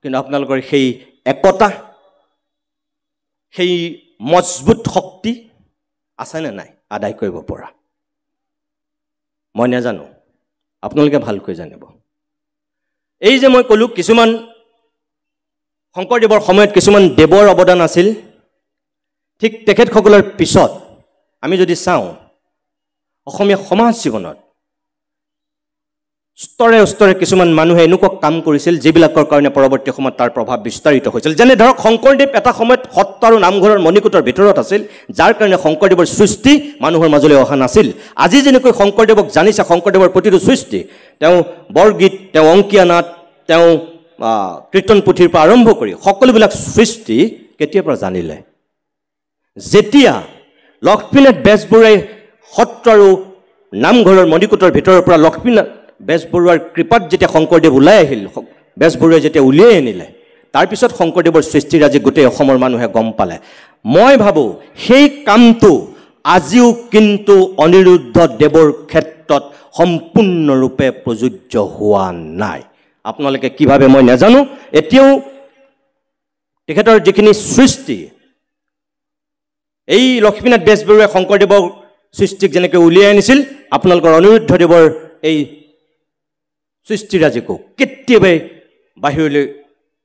কিন্তু আপোনালোকৰ সেই একতা, সেই মজবুত শক্তি আছেনে নাই আদায় কৰিব পৰা? মই নাজানো, আপোনালোকে ভালকৈ জানিব। এই যে মই ক'লোঁ কিছুমান শংকৰদেৱৰ সময়ত কিছুমান দেৱৰ অৱদান আছিল, ঠিক তেখেতসকলৰ পিছত আমি যদি চাওঁ অসমীয়া সমাজ জীৱনত স্তৰে স্তৰে কিছুমান মানুহে এনেকুৱা কাম কৰিছিল যিবিলাকৰ কাৰণে পৰৱৰ্তী সময়ত তাৰ প্ৰভাৱ বিস্তাৰিত হৈছিল। যেনে ধৰক শংকৰদেৱ এটা সময়ত সত্ৰ আৰু নামঘৰৰ মণিকূটৰ ভিতৰত আছিল, যাৰ কাৰণে শংকৰদেৱৰ সৃষ্টি মানুহৰ মাজলৈ অহা নাছিল। আজি যেনেকৈ শংকৰদেৱক জানিছে, শংকৰদেৱৰ প্ৰতিটো সৃষ্টি, তেওঁ বৰগীত, তেওঁ অংকীয়া নাট, তেওঁ কীৰ্তন পুথিৰ পৰা আৰম্ভ কৰি সকলোবিলাক সৃষ্টি কেতিয়াৰ পৰা জানিলে? যেতিয়া লক্ষ্মীনাথ বেজবৰুৱাই সত্ৰ আৰু নামঘৰৰ মণিকূটৰ ভিতৰৰ পৰা লক্ষ্মীনাথ বেজবৰুৱাৰ কৃপাত যেতিয়া শংকৰদেৱ ওলাই আহিল, বেজবৰুৱাই যেতিয়া উলিয়াই আনিলে, তাৰপিছত শংকৰদেৱৰ সৃষ্টিৰ আজি গোটেই অসমৰ মানুহে গম পালে। মই ভাবোঁ সেই কামটো আজিও কিন্তু অনিৰুদ্ধ দেৱৰ ক্ষেত্ৰত সম্পূৰ্ণৰূপে প্ৰযোজ্য হোৱা নাই। আপোনালোকে কি ভাবে মই নাজানো। এতিয়াও তেখেতৰ যিখিনি সৃষ্টি, এই লক্ষ্মীনাথ বেজবৰুৱাই শংকৰদেৱৰ সৃষ্টিক যেনেকৈ উলিয়াই আনিছিল, আপোনালোকৰ অনিৰুদ্ধদেৱৰ এই সৃষ্টিৰাজিকো কেতিয়াবাই বাহিৰলৈ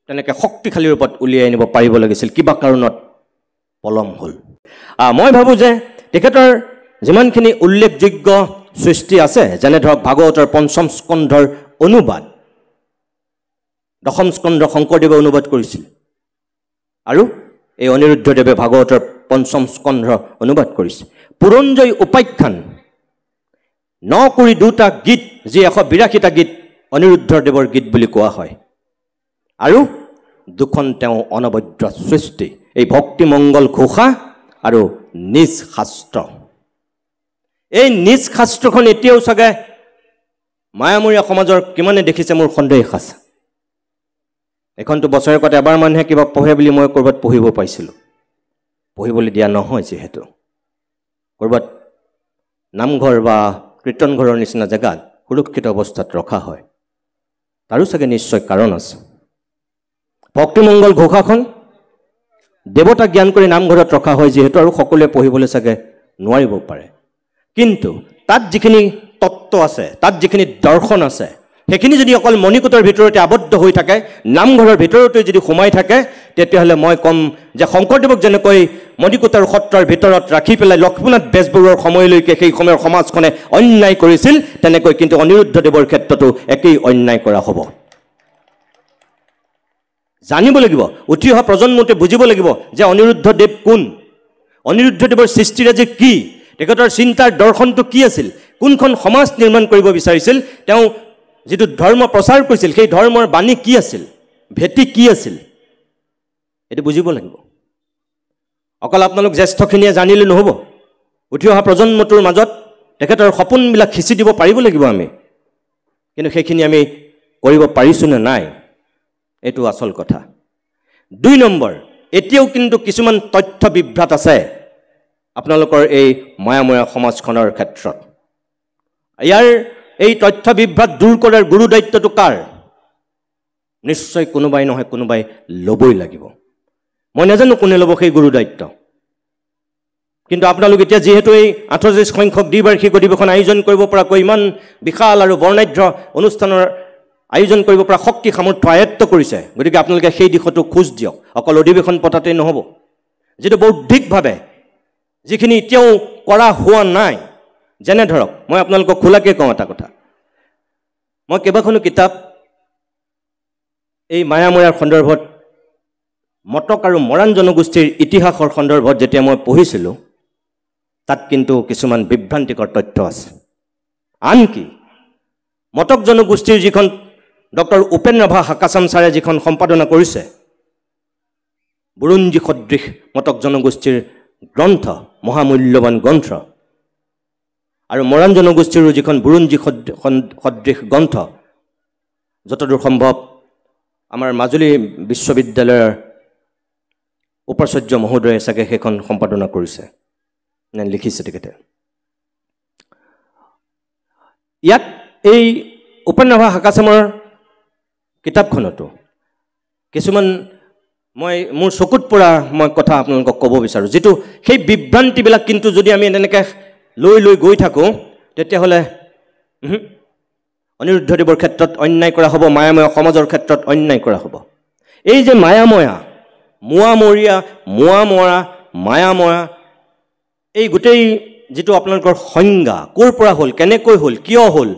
তেনেকৈ শক্তিশালী ৰূপত উলিয়াই আনিব পাৰিব লাগিছিল, কিবা কাৰণত পলম হ'ল। মই ভাবোঁ যে তেখেতৰ যিমানখিনি উল্লেখযোগ্য সৃষ্টি আছে, যেনে ধৰক ভাগৱতৰ ৫ম স্কন্ধৰ অনুবাদ, ১০ম স্কন্ধ শংকৰদেৱে অনুবাদ কৰিছিল, আৰু এই অনিৰুদ্ধদেৱে ভাগৱতৰ ৫ম স্কন্ধ অনুবাদ কৰিছে। পুৰঞ্জয় উপাখ্যান ৯ কুৰি ২টা গীত, যি ১৮২টা গীত অনিৰুদ্ধদেৱৰ গীত বুলি কোৱা হয়, আৰু 2খন তেওঁ অনবদ্য সৃষ্টি, এই ভক্তিমংগল ঘোষা আৰু নিজ শাস্ত্ৰ। এই নিজ শাস্ত্ৰখন এতিয়াও চাগে মায়ামৰীয়া সমাজৰ কিমানে দেখিছে মোৰ সন্দেহ আছে। এখনতো বছৰেকত এবাৰ মানুহে কিবা পঢ়ে বুলি মই ক'ৰবাত পঢ়িব পাইছিলোঁ। পঢ়িবলৈ দিয়া নহয়, যিহেতু ক'ৰবাত নামঘৰ বা কীৰ্তন ঘৰৰ নিচিনা জেগাত সুৰক্ষিত অৱস্থাত ৰখা হয়, তাৰো চাগে নিশ্চয় কাৰণ আছে। ভক্তিমংগল ঘোষাখন দেৱতা জ্ঞান কৰি নামঘৰত ৰখা হয় যিহেতু, আৰু সকলোৱে পঢ়িবলৈ চাগে নোৱাৰিব পাৰে। কিন্তু তাত যিখিনি তত্ত্ব আছে, তাত যিখিনি দৰ্শন আছে, সেইখিনি যদি অকল মণিকূটৰ ভিতৰতে আবদ্ধ হৈ থাকে, নামঘৰৰ ভিতৰতে যদি সোমাই থাকে, তেতিয়াহ'লে মই ক'ম যে শংকৰদেৱক যেনেকৈ মণিকূট আৰু সত্ৰৰ ভিতৰত ৰাখি পেলাই লক্ষ্মীনাথ বেজবৰুৱাৰ সময়লৈকে সেই সময়ৰ সমাজখনে অন্যায় কৰিছিল, তেনেকৈ কিন্তু অনিৰুদ্ধদেৱৰ ক্ষেত্ৰতো একেই অন্যায় কৰা হ'ব। জানিব লাগিব, উঠি অহা প্ৰজন্মতে বুজিব লাগিব যে অনিৰুদ্ধদেৱ কোন, অনিৰুদ্ধদেৱৰ সৃষ্টিৰাজি কি, তেখেতৰ চিন্তাৰ দৰ্শনটো কি আছিল, কোনখন সমাজ নিৰ্মাণ কৰিব বিচাৰিছিল, তেওঁ যিটো ধৰ্ম প্ৰচাৰ কৰিছিল সেই ধৰ্মৰ বাণী কি আছিল, ভেটি কি আছিল, এইটো বুজিব লাগিব। অকল আপোনালোক জ্যেষ্ঠখিনিয়ে জানিলে নহ'ব, উঠি অহা প্ৰজন্মটোৰ মাজত তেখেতৰ সপোনবিলাক সিঁচি দিব পাৰিব লাগিব আমি। কিন্তু সেইখিনি আমি কৰিব পাৰিছোঁ নে নাই, এইটো আচল কথা। ২ নম্বৰ, এতিয়াও কিন্তু কিছুমান তথ্য বিভ্ৰাট আছে আপোনালোকৰ এই মায়াময় সমাজখনৰ ক্ষেত্ৰত। ইয়াৰ এই তথ্য বিভ্ৰাট দূৰ কৰাৰ গুৰু দায়িত্বটো কাৰ? নিশ্চয় কোনোবাই নহয় কোনোবাই ল'বই লাগিব। মই নাজানো কোনে ল'ব সেই গুৰু দায়িত্ব, কিন্তু আপোনালোক এতিয়া যিহেতু এই ৩৮ সংখ্যক দ্বিবাৰ্ষিক অধিৱেশন আয়োজন কৰিব পৰাকৈ ইমান বিশাল আৰু বৰ্ণাঢ্য অনুষ্ঠানৰ আয়োজন কৰিব পৰা শক্তি সামৰ্থ্য আয়ত্ত কৰিছে, গতিকে আপোনালোকে সেই দিশতো খোজ দিয়ক। অকল অধিৱেশন পতাতেই নহ'ব, যিটো বৌদ্ধিকভাৱে যিখিনি এতিয়াও কৰা হোৱা নাই, যেনে ধৰক মই আপোনালোকক খোলাকৈ কওঁ এটা কথা, মই কেইবাখনো কিতাপ এই মায়াময়াৰ সন্দৰ্ভত, মটক আৰু মৰাণ জনগোষ্ঠীৰ ইতিহাসৰ সন্দৰ্ভত যেতিয়া মই পঢ়িছিলোঁ, তাত কিন্তু কিছুমান বিভ্ৰান্তিকৰ তথ্য আছে। আনকি মটক জনগোষ্ঠীৰ যিখন ডক্টৰ উপেন ৰাভা হাকাচাম ছাৰে যিখন সম্পাদনা কৰিছে, বুৰঞ্জী সদৃশ মটক জনগোষ্ঠীৰ গ্ৰন্থ, মহামূল্যৱান গ্ৰন্থ, আৰু মৰাণ জনগোষ্ঠীৰো যিখন বুৰঞ্জী সদৃশ গ্ৰন্থ, যতদূৰ সম্ভৱ আমাৰ মাজুলী বিশ্ববিদ্যালয়ৰ উপাচাৰ্য মহোদয়ে চাগে সেইখন সম্পাদনা কৰিছে, লিখিছে তেখেতে। ইয়াত এই উপেন ৰাভা হাকাচামৰ কিতাপখনতো কিছুমান মোৰ চকুত পৰা মই কথা আপোনালোকক ক'ব বিচাৰোঁ, যিটো সেই বিভ্ৰান্তিবিলাক কিন্তু যদি আমি তেনেকৈ লৈ গৈ থাকোঁ, তেতিয়াহ'লে অনিৰুদ্ধদেৱৰ ক্ষেত্ৰত অন্যায় কৰা হ'ব, মায়াময় সমাজৰ ক্ষেত্ৰত অন্যায় কৰা হ'ব। এই যে মায়াময়া, মোৱামৰীয়া, মোৱামৰা, মায়াময়া, এই গোটেই যিটো আপোনালোকৰ সংজ্ঞা ক'ৰ পৰা হ'ল, কেনেকৈ হ'ল, কিয় হ'ল,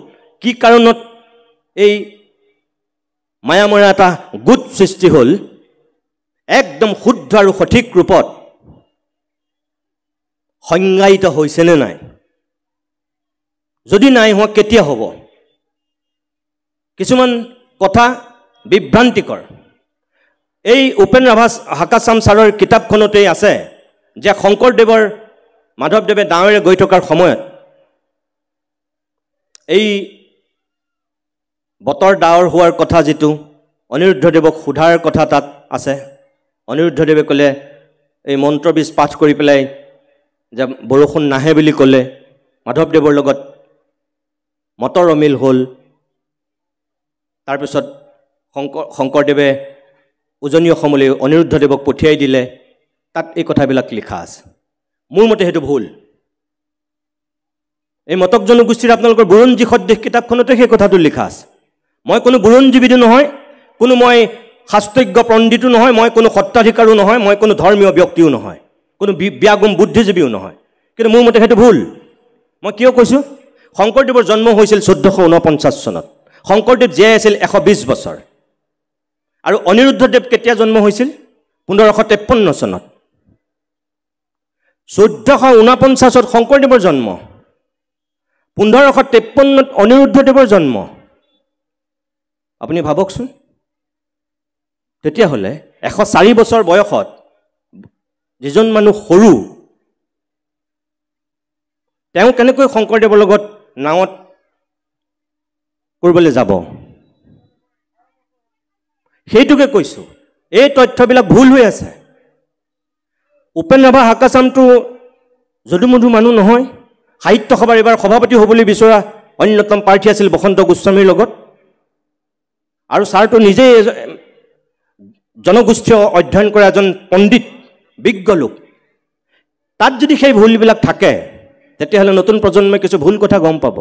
কি কাৰণত এই মায়ামৰা এটা গোট সৃষ্টি হ'ল একদম শুদ্ধ আৰু সঠিক ৰূপত সংজ্ঞায়িত হৈছেনে নাই যদি নাই হোৱা কেতিয়া হ'ব কিছুমান কথা বিভ্ৰান্তিকৰ এই উপেন ৰাভা হাকাচাম ছাৰৰ কিতাপখনতেই আছে যে শংকৰদেৱৰ মাধৱদেৱে ডাঙৰে গৈ থকাৰ সময়ত এই বতৰ ডাৱৰ হোৱাৰ কথা যিটো অনিৰুদ্ধদেৱক সোধাৰ কথা তাত আছে অনিৰুদ্ধদেৱে ক'লে এই মন্ত্ৰবীজ পাঠ কৰি পেলাই যে বৰষুণ নাহে বুলি ক'লে মাধৱদেৱৰ লগত মতৰ অমিল হ'ল তাৰপিছত শংকৰদেৱে উজনি অসমলৈ অনিৰুদ্ধদেৱক পঠিয়াই দিলে তাত এই কথাবিলাক লিখা আছে মোৰ মতে সেইটো ভুল এই মতক জনগোষ্ঠীৰ আপোনালোকৰ বুৰঞ্জী সদৃশ কিতাপখনতে সেই কথাটো লিখা আছে মই কোনো বুৰঞ্জীবিদো নহয় কোনো মই শাস্ত্ৰজ্ঞ পণ্ডিতো নহয় মই কোনো সত্ৰাধিকাৰো নহয় মই কোনো ধৰ্মীয় ব্যক্তিও নহয় কোনো ব্যাগম বুদ্ধিজীৱীও নহয় কিন্তু মোৰ মতে সেইটো ভুল মই কিয় কৈছোঁ শংকৰদেৱৰ জন্ম হৈছিল 1449 চনত শংকৰদেৱ জীয়াই আছিল 120 বছৰ আৰু অনিৰুদ্ধদেৱ কেতিয়া জন্ম হৈছিল 1553 চনত 1449ত শংকৰদেৱৰ জন্ম 1553ত অনিৰুদ্ধদেৱৰ জন্ম আপুনি ভাবকচোন তেতিয়াহ'লে 104 বছৰ বয়সত যিজন মানুহ সৰু তেওঁ কেনেকৈ শংকৰদেৱৰ লগত নাৱত কৰিবলৈ যাব সেইটোকে কৈছোঁ এই তথ্যবিলাক ভুল হৈ আছে উপেন ৰাভা হাকাচামটো যদুমধু মানুহ নহয় সাহিত্য সভাৰ এবাৰ সভাপতি হ'বলৈ বিচৰা অন্যতম প্ৰাৰ্থী আছিল বসন্ত গোস্বামীৰ লগত আৰু ছাৰটো নিজেই জনগোষ্ঠীয় অধ্যয়ন কৰা এজন পণ্ডিত বিজ্ঞ লোক তাত যদি সেই ভুলবিলাক থাকে তেতিয়াহ'লে নতুন প্ৰজন্মই কিছু ভুল কথা গম পাব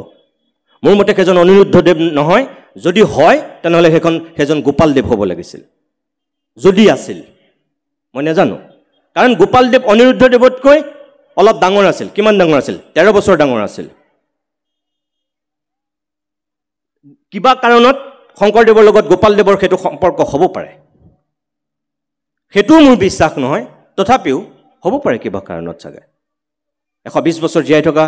মোৰ মতে সেইজন অনিৰুদ্ধদেৱ নহয় যদি হয় তেনেহ'লে সেইজন গোপালদেৱ হ'ব লাগিছিল যদি আছিল মই নাজানো কাৰণ গোপালদেৱ অনিৰুদ্ধদেৱতকৈ অলপ ডাঙৰ আছিল কিমান ডাঙৰ আছিল 13 বছৰ ডাঙৰ আছিল কিবা কাৰণত শংকৰদেৱৰ লগত গোপালদেৱৰ সেইটো সম্পৰ্ক হ'ব পাৰে সেইটো মোৰ বিশ্বাস নহয় তথাপিও হ'ব পাৰে কিবা কাৰণত চাগে 120 বছৰ জীয়াই থকা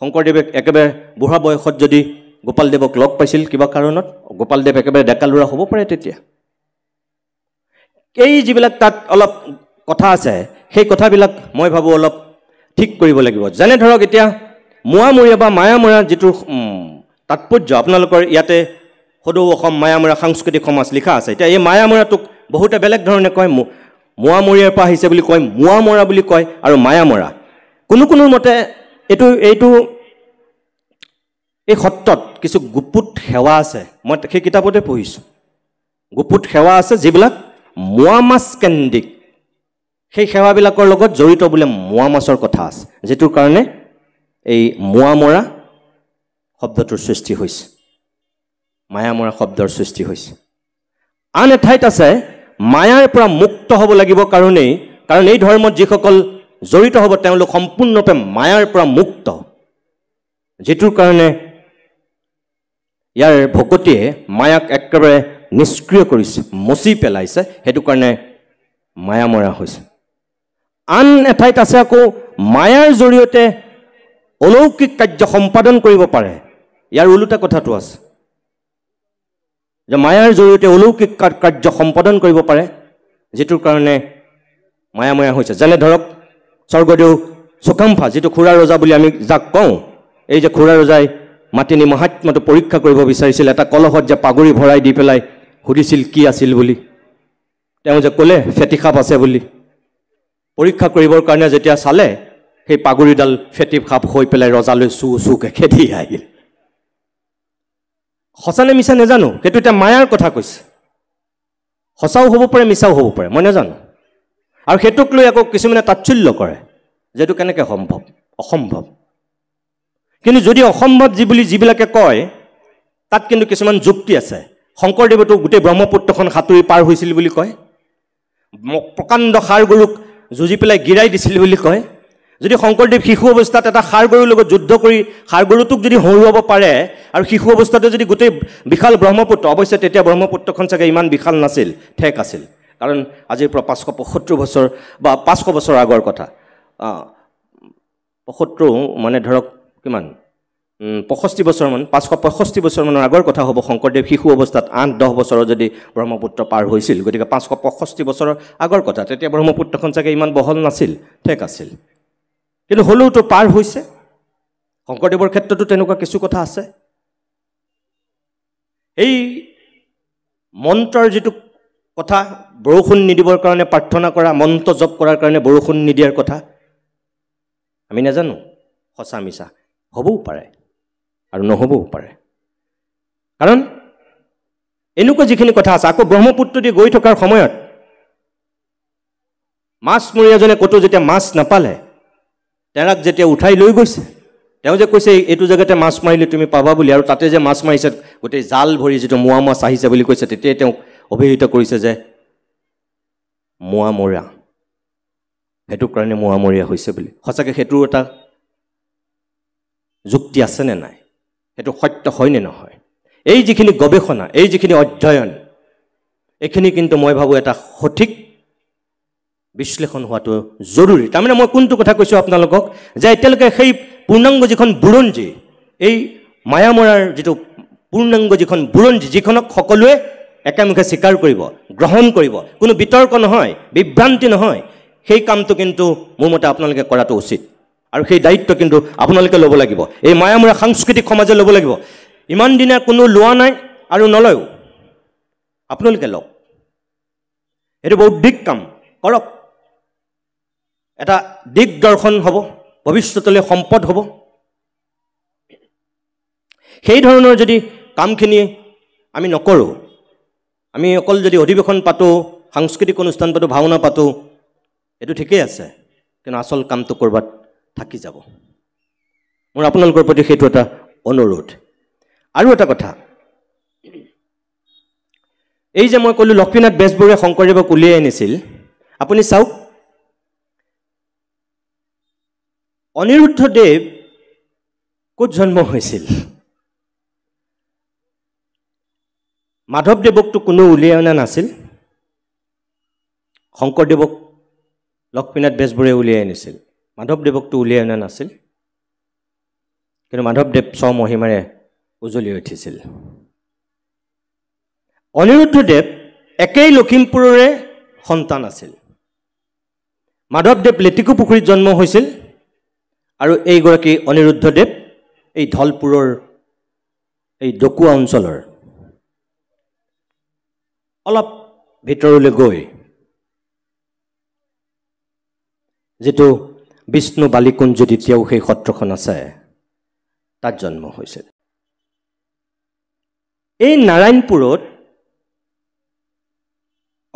শংকৰদেৱে একেবাৰে বুঢ়া বয়সত যদি গোপালদেৱক লগ পাইছিল কিবা কাৰণত গোপালদেৱ একেবাৰে ডেকা ল'ৰা হ'ব পাৰে তেতিয়া এই যিবিলাক তাত অলপ কথা আছে সেই কথাবিলাক মই ভাবোঁ অলপ ঠিক কৰিব লাগিব যেনে ধৰক এতিয়া মোৱামৰীয়া বা মায়ামৰা যিটো তাৎপৰ্য আপোনালোকৰ ইয়াতে সদৌ অসম মায়ামৰা সাংস্কৃতিক সমাজ লিখা আছে এতিয়া এই মায়ামৰাটোক বহুতে বেলেগ ধৰণে কয় মোৱামৰীয়াৰ পৰা আহিছে বুলি কয় মোৱামৰা বুলি কয় আৰু মায়ামৰা কোনো মতে এইটো এই সত্ৰত কিছু গুপুত সেৱা আছে মই সেই কিতাপতে পঢ়িছোঁ গুপুত সেৱা আছে যিবিলাক মোৱা মাছ কেন্দ্ৰিক সেই সেৱাবিলাকৰ লগত জড়িত বোলে মোৱা মাছৰ কথা আছে যিটোৰ কাৰণে এই মোৱামৰা শব্দটোৰ সৃষ্টি হৈছে মায়ামৰা শব্দৰ সৃষ্টি হৈছে আন এঠাইত আছে মায়াৰ পৰা মুক্ত হ'ব লাগিব কাৰণ এই ধৰ্মত যিসকল জড়িত হ'ব তেওঁলোক সম্পূৰ্ণৰূপে মায়াৰ পৰা মুক্ত যিটোৰ কাৰণে ইয়াৰ ভকতিয়ে মায়াক একেবাৰে নিষ্ক্ৰিয় কৰিছে মচি পেলাইছে সেইটো কাৰণে মায়ামৰা হৈছে আন এঠাইত আছে আকৌ মায়াৰ জৰিয়তে অলৌকিক কাৰ্য সম্পাদন কৰিব পাৰে ইয়াৰ ওলোটা কথাটো আছে যে মায়াৰ জৰিয়তে অলৌকিক কাৰ্য সম্পাদন কৰিব পাৰে যিটোৰ কাৰণে মায়াময়া হৈছে যেনে ধৰক স্বৰ্গদেউ চুকাম্ফা যিটো খুৰা ৰজা বুলি আমি যাক কওঁ এই যে খুৰা ৰজাই মাতিনি মহাত্মাটো পৰীক্ষা কৰিব বিচাৰিছিল এটা কলহত যে পাগুৰি ভৰাই দি পেলাই সুধিছিল কি আছিল বুলি তেওঁ যে ক'লে ফেটি সাপ আছে বুলি পৰীক্ষা কৰিবৰ কাৰণে যেতিয়া চালে সেই পাগুৰিডাল ফেটি সাপ হৈ পেলাই ৰজালৈ চুকে খেদি আহিল সঁচানে মিছা নাজানো সেইটো এতিয়া মায়াৰ কথা কৈছে সঁচাও হ'ব পাৰে মিছাও হ'ব পাৰে মই নাজানো আৰু সেইটোক লৈ আকৌ কিছুমানে তাৎসল্য কৰে যেটো কেনেকৈ সম্ভৱ অসম্ভৱ কিন্তু যদি অসম্ভৱ যিবিলাকে কয় তাত কিন্তু কিছুমান যুক্তি আছে শংকৰদেৱতো গোটেই ব্ৰহ্মপুত্ৰখন সাঁতুৰি পাৰ হৈছিল বুলি কয় প্ৰকাণ্ড সাৰ গৰুক যুঁজি পেলাই গিৰাই দিছিল বুলি কয় যদি শংকৰদেৱ শিশু অৱস্থাত এটা ষাঁড় গৰুৰ লগত যুদ্ধ কৰি ষাঁড় গৰুটোক যদি হৰুৱাব পাৰে আৰু শিশু অৱস্থাতে যদি গোটেই বিশাল ব্ৰহ্মপুত্ৰ, অৱশ্যে তেতিয়া ব্ৰহ্মপুত্ৰখন চাগে ইমান বিশাল নাছিল, ঠেক আছিল, কাৰণ আজিৰ পৰা 575 বছৰ বা 500 বছৰ আগৰ কথা, 75 মানে ধৰক কিমান 65 বছৰমান, 565 বছৰমানৰ আগৰ কথা হ'ব। শংকৰদেৱ শিশু অৱস্থাত 8-10 বছৰৰ যদি ব্ৰহ্মপুত্ৰ পাৰ হৈছিল, গতিকে 565 বছৰৰ আগৰ কথা, তেতিয়া ব্ৰহ্মপুত্ৰখন চাগে ইমান বহল নাছিল, ঠেক আছিল, কিন্তু হ'লেওতো পাৰ হৈছে। শংকৰদেৱৰ ক্ষেত্ৰতো তেনেকুৱা কিছু কথা আছে। এই মন্ত্ৰৰ যিটো কথা, বৰষুণ নিদিবৰ কাৰণে প্ৰাৰ্থনা কৰা, মন্ত্ৰ জপ কৰাৰ কাৰণে বৰষুণ নিদিয়াৰ কথা, আমি নাজানো সঁচা মিছা, হ'বও পাৰে আৰু নহ'বও পাৰে, কাৰণ এনেকুৱা যিখিনি কথা আছে। আকৌ ব্ৰহ্মপুত্ৰ দি গৈ থকাৰ সময়ত মাছমৰীয়াজনে ক'তো যেতিয়া মাছ নাপালে, তেৰাক যেতিয়া উঠাই লৈ গৈছে, তেওঁ যে কৈছে এইটো জেগাতে মাছ মাৰিলে তুমি পাবা বুলি, আৰু তাতে যে মাছ মাৰিছে গোটেই জাল ভৰি যিটো মোৱা মাছ আহিছে বুলি কৈছে, তেতিয়াই তেওঁক অভিহিত কৰিছে যে মোৱা মৰা, সেইটো কাৰণে মোৱা মৰীয়া হৈছে বুলি। সঁচাকৈ সেইটোৰ এটা যুক্তি আছেনে নাই, সেইটো সত্য হয়নে নহয়? এই যিখিনি গৱেষণা, এই যিখিনি অধ্যয়ন, এইখিনি কিন্তু মই ভাবোঁ এটা সঠিক বিশ্লেষণ হোৱাটো জৰুৰী। তাৰমানে মই কোনটো কথা কৈছোঁ আপোনালোকক, যে এতিয়ালৈকে সেই পূৰ্ণাংগ যিখন বুৰঞ্জী, এই মায়ামৰাৰ যিটো পূৰ্ণাংগ যিখন বুৰঞ্জী, যিখনক সকলোৱে একেমুখে স্বীকাৰ কৰিব, গ্ৰহণ কৰিব, কোনো বিতৰ্ক নহয়, বিভ্ৰান্তি নহয়, সেই কামটো কিন্তু মোৰ মতে আপোনালোকে কৰাটো উচিত, আৰু সেই দায়িত্ব কিন্তু আপোনালোকে ল'ব লাগিব, এই মায়ামৰা সাংস্কৃতিক সমাজে ল'ব লাগিব। ইমান দিনে কোনো লোৱা নাই আৰু নলয়ও, আপোনালোকে লওক, এইটো বৌদ্ধিক কাম, কৰক, এটা দিগদৰ্শন হ'ব, ভৱিষ্যতলৈ সম্পদ হ'ব। সেই ধৰণৰ যদি কামখিনি আমি নকৰোঁ, আমি অকল যদি অধিৱেশন পাতোঁ, সাংস্কৃতিক অনুষ্ঠান পাতোঁ, ভাওনা পাতোঁ, এইটো ঠিকেই আছে, কিন্তু আচল কামটো ক'ৰবাত থাকি যাব। মোৰ আপোনালোকৰ প্ৰতি সেইটো এটা অনুৰোধ। আৰু এটা কথা, এই যে মই ক'লোঁ লক্ষ্মীনাথ বেজবৰুৱাই শংকৰদেৱক উলিয়াই আনিছিল, আপুনি চাওক, অনিৰুদ্ধদেৱ ক'ত জন্ম হৈছিল? মাধৱদেৱকতো কোনো উলিয়াই অনা নাছিল, শংকৰদেৱক লক্ষ্মীনাথ বেজবৰুৱাই উলিয়াই আনিছিল, মাধৱদেৱকতো উলিয়াই অনা নাছিল, কিন্তু মাধৱদেৱ স্বমহিমাৰে উজলি উঠিছিল। অনিৰুদ্ধদেৱ একেই লখিমপুৰৰে সন্তান আছিল। মাধৱদেৱ লেটিকু পুখুৰীত জন্ম হৈছিল, আৰু এইগৰাকী অনিৰুদ্ধদেৱ এই ধলপুৰৰ এই ডকুৱা অঞ্চলৰ অলপ ভিতৰলৈ গৈ যিটো বিষ্ণু বালিকুঞ্জত এতিয়াও সেই সত্ৰখন আছে, তাত জন্ম হৈছিল। এই নাৰায়ণপুৰত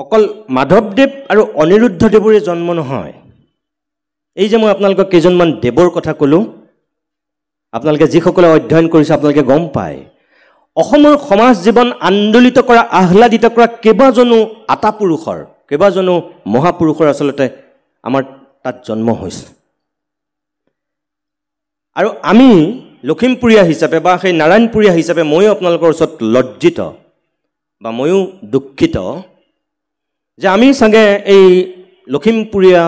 অকল মাধৱদেৱ আৰু অনিৰুদ্ধদেৱৰে জন্ম নহয়, এই যে মই আপোনালোকক কেইজনমান দেৱৰ কথা ক'লোঁ, আপোনালোকে যিসকলে অধ্যয়ন কৰিছে আপোনালোকে গম পায়, অসমৰ সমাজ জীৱন আন্দোলিত কৰা, আহ্লাদিত কৰা কেইবাজনো আতাপুৰুষৰ, কেইবাজনো মহাপুৰুষৰ আচলতে আমাৰ তাত জন্ম হৈছে। আৰু আমি লখিমপুৰীয়া হিচাপে বা সেই নাৰায়ণপুৰীয়া হিচাপে ময়ো আপোনালোকৰ ওচৰত লজ্জিত বা ময়ো দুখিত যে আমি চাগে এই লখিমপুৰীয়া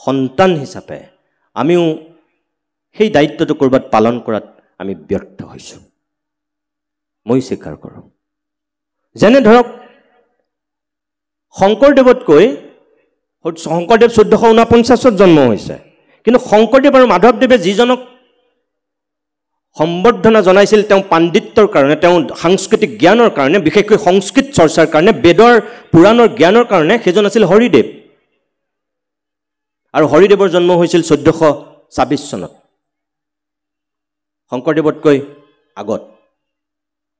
সন্তান হিচাপে আমিও সেই দায়িত্বটো ক'ৰবাত পালন কৰাত আমি ব্যৰ্থ হৈছোঁ, মই স্বীকাৰ কৰোঁ। যেনে ধৰক শংকৰদেৱতকৈ, শংকৰদেৱ 1449 জন্ম হৈছে, কিন্তু শংকৰদেৱ আৰু মাধৱদেৱে যিজনক সম্বৰ্ধনা জনাইছিল তেওঁ পাণ্ডিত্যৰ কাৰণে, তেওঁ সাংস্কৃতিক জ্ঞানৰ কাৰণে, বিশেষকৈ সংস্কৃত চৰ্চাৰ কাৰণে, বেদৰ পুৰাণৰ জ্ঞানৰ কাৰণে, সেইজন আছিল হৰিদেৱ। আৰু হৰিদেৱৰ জন্ম হৈছিল 1426 চনত, শংকৰদেৱতকৈ আগত।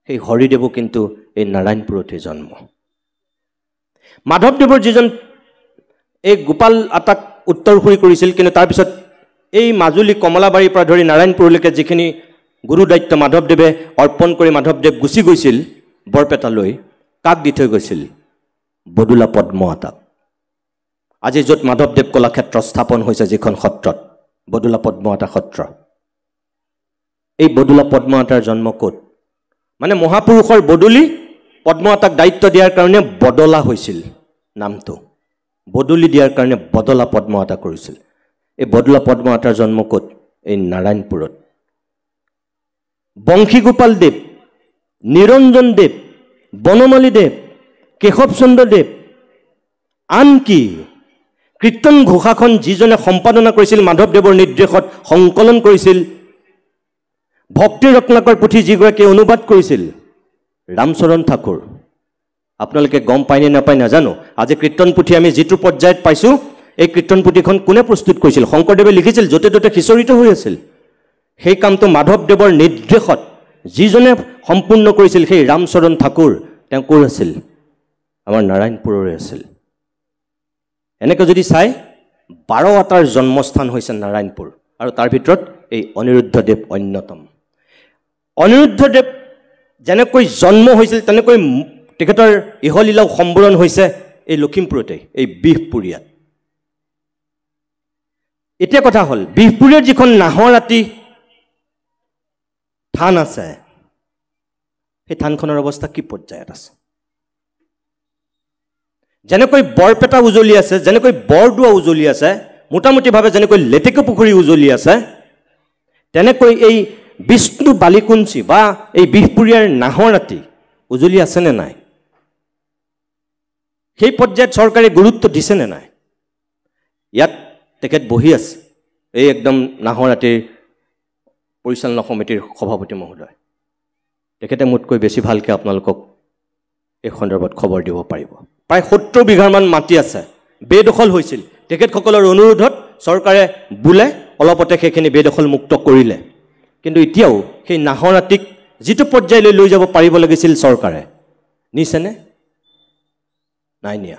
সেই হৰিদেৱো কিন্তু এই নাৰায়ণপুৰতে জন্ম। মাধৱদেৱৰ যিজন এই গোপাল আটাক উত্তৰসূৰী কৰিছিল, কিন্তু তাৰপিছত এই মাজুলী কমলাবাৰীৰ পৰা ধৰি নাৰায়ণপুৰলৈকে যিখিনি গুৰু দায়িত্ব মাধৱদেৱে অৰ্পণ কৰি মাধৱদেৱ গুচি গৈছিল বৰপেটালৈ, কাক দি থৈ গৈছিল? বদুলা পদ্ম আটাক। আজি য'ত মাধৱদেৱ কলাক্ষেত্ৰ স্থাপন হৈছে যিখন সত্ৰত, বদলা পদ্মৱতা সত্ৰ এই বদলা পদ্মৱতাৰ জন্ম ক'ত মানে মহাপুৰুষৰ বদলি পদ্মৱতাক দায়িত্ব দিয়াৰ কাৰণে বদলা হৈছিল নামটো বদলি দিয়াৰ কাৰণে বদলা পদ্মৱতা কৰিছিল এই বদলা পদ্মৱতাৰ জন্ম ক'ত এই নাৰায়ণপুৰত বংশীগোপাল দেৱ নিৰঞ্জন দেৱ বনমালী দেৱ কেশৱ চন্দ্ৰ দেৱ আনকি কীৰ্তন ঘোষাখন যিজনে সম্পাদনা কৰিছিল মাধৱদেৱৰ নিৰ্দেশত সংকলন কৰিছিল ভক্তি ৰত্নাকৰ পুথি যিগৰাকী অনুবাদ কৰিছিল ৰামচৰণ ঠাকুৰ আপোনালোকে গম পায়নে নাপায় নাজানো আজি কীৰ্তন পুথি আমি যিটো পৰ্যায়ত পাইছোঁ এই কীৰ্তন পুথিখন কোনে প্ৰস্তুত কৰিছিল শংকৰদেৱে লিখিছিল য'তে ত'তে সিঁচৰিত হৈ আছিল সেই কামটো মাধৱদেৱৰ নিৰ্দেশত যিজনে সম্পূৰ্ণ কৰিছিল সেই ৰামচৰণ ঠাকুৰ তেওঁ ক'ৰ আছিল আমাৰ নাৰায়ণপুৰৰে আছিল এনেকৈ যদি চাই 12টাৰ জন্মস্থান হৈছে নাৰায়ণপুৰ আৰু তাৰ ভিতৰত এই অনিৰুদ্ধদেৱ অন্যতম অনিৰুদ্ধদেৱ যেনেকৈ জন্ম হৈছিল তেনেকৈ তেখেতৰ ইহলীলাও সম্বৰণ হৈছে এই লখিমপুৰতে এই বিহপুৰীয়াত এতিয়া কথা হ'ল বিহপুৰীয়াৰ যিখন নাহৰআতি থান আছে সেই থানখনৰ অৱস্থা কি পৰ্যায়ত আছে যেনেকৈ বৰপেটা উজলি আছে যেনেকৈ বৰদোৱা উজলি আছে মোটামুটিভাৱে যেনেকৈ লেটেকু পুখুৰী উজলি আছে তেনেকৈ এই বিষ্ণু বালিকুঞ্চি বা এই বিহপুৰীয়াৰ নাহৰআতি উজলি আছেনে নাই সেই পৰ্যায়ত চৰকাৰে গুৰুত্ব দিছেনে নাই ইয়াত তেখেত বহি আছে এই একদম নাহৰআতিৰ পৰিচালনা সমিতিৰ সভাপতি মহোদয় তেখেতে মোতকৈ বেছি ভালকৈ আপোনালোকক এই সন্দৰ্ভত খবৰ দিব পাৰিব প্ৰায় 70 বিঘামান মাটি আছে বেদখল হৈছিল তেখেতসকলৰ অনুৰোধত চৰকাৰে বুলে অলপতে সেইখিনি বেদখল মুক্ত কৰিলে কিন্তু এতিয়াও সেই নাহৰআতিক যিটো পৰ্যায়লৈ লৈ যাব পাৰিব লাগিছিল চৰকাৰে নিছেনে নাই নিয়া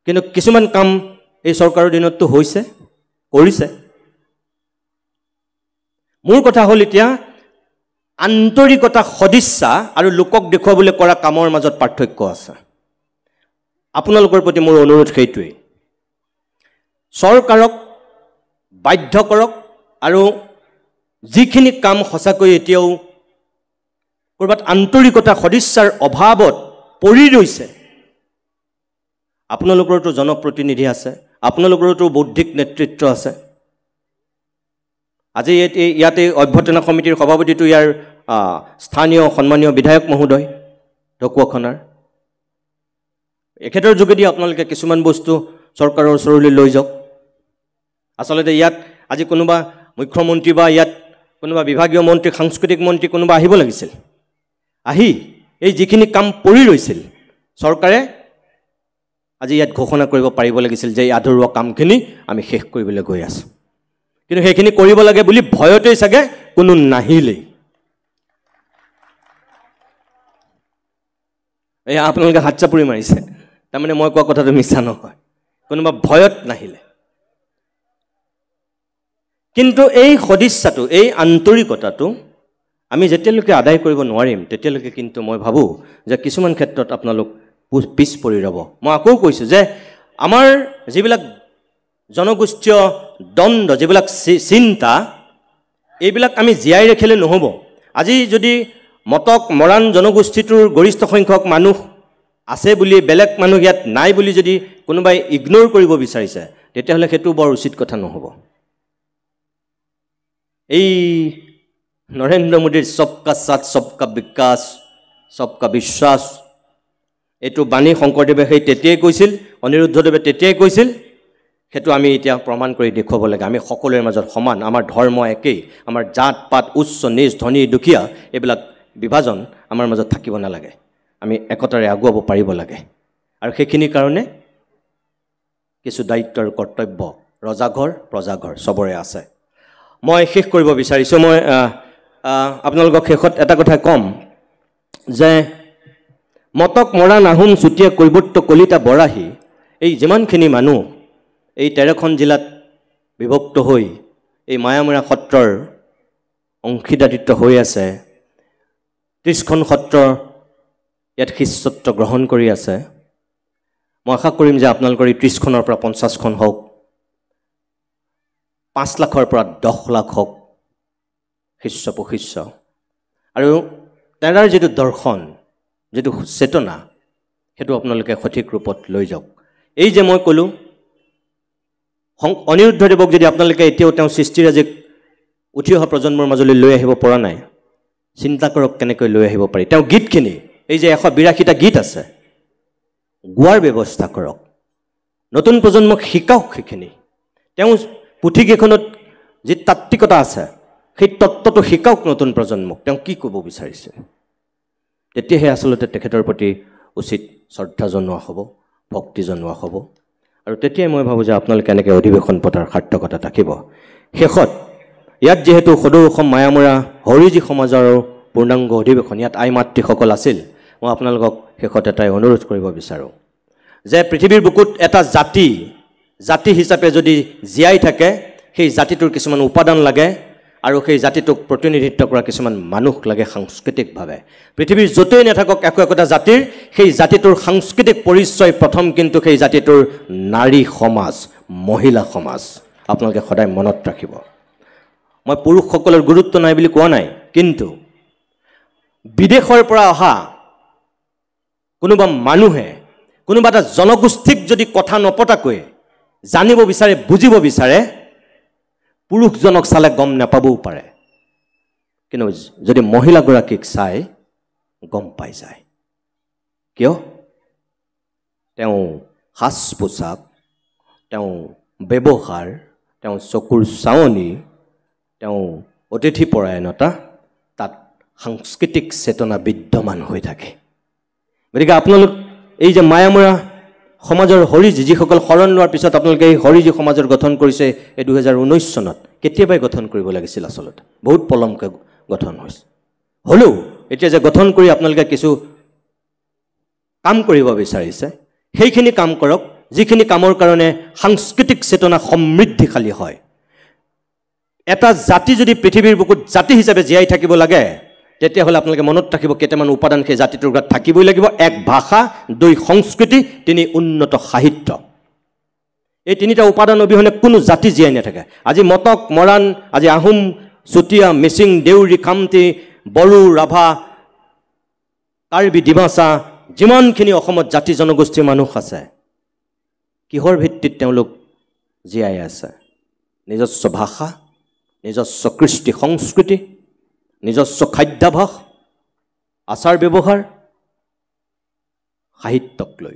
কিন্তু কিছুমান কাম এই চৰকাৰৰ দিনততো হৈছে কৰিছে মোৰ কথা হ'ল এতিয়া আন্তৰিকতা সদিচ্ছা আৰু লোকক দেখুৱাবলৈ কৰা কামৰ মাজত পাৰ্থক্য আছে আপোনালোকৰ প্ৰতি মোৰ অনুৰোধ সেইটোৱেই চৰকাৰক বাধ্য কৰক আৰু যিখিনি কাম সঁচাকৈ এতিয়াও ক'ৰবাত আন্তৰিকতা সদিচ্ছাৰ অভাৱত পৰি ৰৈছে আপোনালোকৰতো জনপ্ৰতিনিধি আছে আপোনালোকৰতো বৌদ্ধিক নেতৃত্ব আছে আজি ইয়াতে অভ্যৰ্থনা সমিতিৰ সভাপতিটো ইয়াৰ স্থানীয় সন্মানীয় বিধায়ক মহোদয় ঢকুৱাখনাৰ এখেতৰ যোগেদি আপোনালোকে কিছুমান বস্তু চৰকাৰৰ ওচৰলৈ লৈ যাওক আচলতে ইয়াত আজি কোনোবা মুখ্যমন্ত্ৰী বা ইয়াত কোনোবা বিভাগীয় মন্ত্ৰী সাংস্কৃতিক মন্ত্ৰী কোনোবা আহিব লাগিছিল আহি এই যিখিনি কাম পৰি ৰৈছিল চৰকাৰে আজি ইয়াত ঘোষণা কৰিব পাৰিব লাগিছিল যে এই আধৰুৱা কামখিনি আমি শেষ কৰিবলৈ গৈ আছোঁ কিন্তু সেইখিনি কৰিব লাগে বুলি ভয়তেই চাগে কোনো নাহিলেই এই আপোনালোকে হাত চাপৰি মাৰিছে তাৰমানে মই কোৱা কথাটো মিছা নহয় কোনোবা ভয়ত নাহিলে কিন্তু এই সদিচ্ছাটো এই আন্তৰিকতাটো আমি যেতিয়ালৈকে আদায় কৰিব নোৱাৰিম তেতিয়ালৈকে কিন্তু মই ভাবোঁ যে কিছুমান ক্ষেত্ৰত আপোনালোক পিছ পৰি ৰ'ব মই আকৌ কৈছোঁ যে আমাৰ যিবিলাক জনগোষ্ঠীয় দ্বন্দ্ব যিবিলাক চিন্তা এইবিলাক আমি জীয়াই ৰাখিলে নহ'ব আজি যদি মটক মৰাণ জনগোষ্ঠীটোৰ গৰিষ্ঠ সংখ্যক মানুহ আছে বুলি বেলেগ মানুহ ইয়াত নাই বুলি যদি কোনোবাই ইগনোৰ কৰিব বিচাৰিছে তেতিয়াহ'লে সেইটো বৰ উচিত কথা নহ'ব এই নৰেন্দ্ৰ মোদীৰ সবকা সাথ সবকা বিকাশ সবকা বিশ্বাস এইটো বাণী শংকৰদেৱে সেই তেতিয়াই কৈছিল অনিৰুদ্ধদেৱে তেতিয়াই কৈছিল সেইটো আমি এতিয়া প্ৰমাণ কৰি দেখুৱাব লাগে আমি সকলোৰে মাজত সমান আমাৰ ধৰ্ম একেই আমাৰ জাত পাত উচ্চ নিচ ধনী দুখীয়া এইবিলাক বিভাজন আমাৰ মাজত থাকিব নালাগে আমি একতাৰে আগুৱাব পাৰিব লাগে আৰু সেইখিনিৰ কাৰণে কিছু দায়িত্ব আৰু কৰ্তব্য ৰজাঘৰ প্ৰজাঘৰ সবৰে আছে মই শেষ কৰিব বিচাৰিছোঁ মই আপোনালোকক শেষত এটা কথা ক'ম যে মটক মৰাণ আহোম চুতীয়া কৈবৰ্ত কলিতা বৰাহী এই যিমানখিনি মানুহ এই 13খন জিলাত বিভক্ত হৈ এই মায়ামৰা সত্ৰৰ অংশীদাৰিত্ব হৈ আছে 30খন সত্ৰ ইয়াত শিষ্যত্ব গ্ৰহণ কৰি আছে মই আশা কৰিম যে আপোনালোকৰ এই 30খনৰ পৰা 50খন হওক 5 লাখৰ পৰা 10 লাখ হওক শিষ্য প্ৰশিষ্য আৰু তাৰ যিটো দৰ্শন যিটো চেতনা সেইটো আপোনালোকে সঠিক ৰূপত লৈ যাওক এই যে মই ক'লো অনিৰুদ্ধদেৱক যদি আপোনালোকে এতিয়াও তেওঁ সৃষ্টিৰাজিক উঠি অহা প্ৰজন্মৰ মাজলৈ লৈ আহিব পৰা নাই চিন্তা কৰক কেনেকৈ লৈ আহিব পাৰি তেওঁ গীতখিনি এই যে 182টা গীত আছে গোৱাৰ ব্যৱস্থা কৰক নতুন প্ৰজন্মক শিকাওক সেইখিনি তেওঁ পুথিকেইখনত যি তাত্ত্বিকতা আছে সেই তত্ত্বটো শিকাওক নতুন প্ৰজন্মক তেওঁ কি ক'ব বিচাৰিছে তেতিয়াহে আচলতে তেখেতৰ প্ৰতি উচিত শ্ৰদ্ধা জনোৱা হ'ব ভক্তি জনোৱা হ'ব আৰু তেতিয়াই মই ভাবোঁ যে আপোনালোকে এনেকৈ অধিৱেশন পতাৰ সাৰ্থকতা থাকিব শেষত ইয়াত যেহেতু সদৌ অসম মায়ামৰা হৰিজী সমাজৰ পূৰ্ণাংগ অধিৱেশন ইয়াত আই মাতৃসকল আছিল মই আপোনালোকক শেষত এটাই অনুৰোধ কৰিব বিচাৰোঁ যে পৃথিৱীৰ বুকুত এটা জাতি হিচাপে যদি জীয়াই থাকে সেই জাতিটোৰ কিছুমান উপাদান লাগে আৰু সেই জাতিটোক প্ৰতিনিধিত্ব কৰা কিছুমান মানুহ লাগে সাংস্কৃতিকভাৱে পৃথিৱীৰ য'তেই নাথাকক একোটা জাতিৰ সেই জাতিটোৰ সাংস্কৃতিক পৰিচয় প্ৰথম কিন্তু সেই জাতিটোৰ নাৰী সমাজ মহিলা সমাজ আপোনালোকে সদায় মনত ৰাখিব মই পুৰুষসকলৰ গুৰুত্ব নাই বুলি কোৱা নাই কিন্তু বিদেশৰ পৰা অহা কোনোবা মানুহে কোনোবা এটা জনগোষ্ঠীক যদি কথা নপতাকৈ জানিব বিচাৰে বুজিব বিচাৰে পুৰুষজনক চালে গম নাপাবও পাৰে কিন্তু যদি মহিলাগৰাকীক চাই গম পাই যায় কিয় তেওঁ সাজ পোছাক তেওঁ ব্যৱহাৰ তেওঁ চকুৰ চাৱনি তেওঁ অতিথিপৰায়ণতা তাত সাংস্কৃতিক চেতনা বিদ্যমান হৈ থাকে গতিকে আপোনালোক এই যে মায়ামৰা সমাজৰ হৰিজী যিসকল শৰণ লোৱাৰ পিছত আপোনালোকে এই হৰিজী সমাজৰ গঠন কৰিছে এই 2019 চনত কেতিয়াবাই গঠন কৰিব লাগিছিল আচলতে বহুত পলমকৈ গঠন হৈছে হ'লেও এতিয়া যে গঠন কৰি আপোনালোকে কিছু কাম কৰিব বিচাৰিছে সেইখিনি কাম কৰক যিখিনি কামৰ কাৰণে সাংস্কৃতিক চেতনা সমৃদ্ধিশালী হয় এটা জাতি যদি পৃথিৱীৰ বুকুত জাতি হিচাপে জীয়াই থাকিব লাগে তেতিয়াহ'লে আপোনালোকে মনত ৰাখিব কেইটামান উপাদান সেই জাতিটোৰ গাত থাকিবই লাগিব 1 ভাষা 2 সংস্কৃতি 3 উন্নত সাহিত্য এই তিনিটা উপাদান অবিহনে কোনো জাতি জীয়াই নাথাকে আজি মটক মৰাণ আজি আহোম চুতীয়া মিচিং দেউৰী খামতি বড়ো ৰাভা কাৰ্বি ডিমাচা যিমানখিনি অসমত জাতি জনগোষ্ঠীৰ মানুহ আছে কিহৰ ভিত্তিত তেওঁলোক জীয়াই আছে নিজস্ব ভাষা নিজস্ব কৃষ্টি সংস্কৃতি নিজস্ব খাদ্যাভাস আচাৰ ব্যৱহাৰ সাহিত্যক লৈ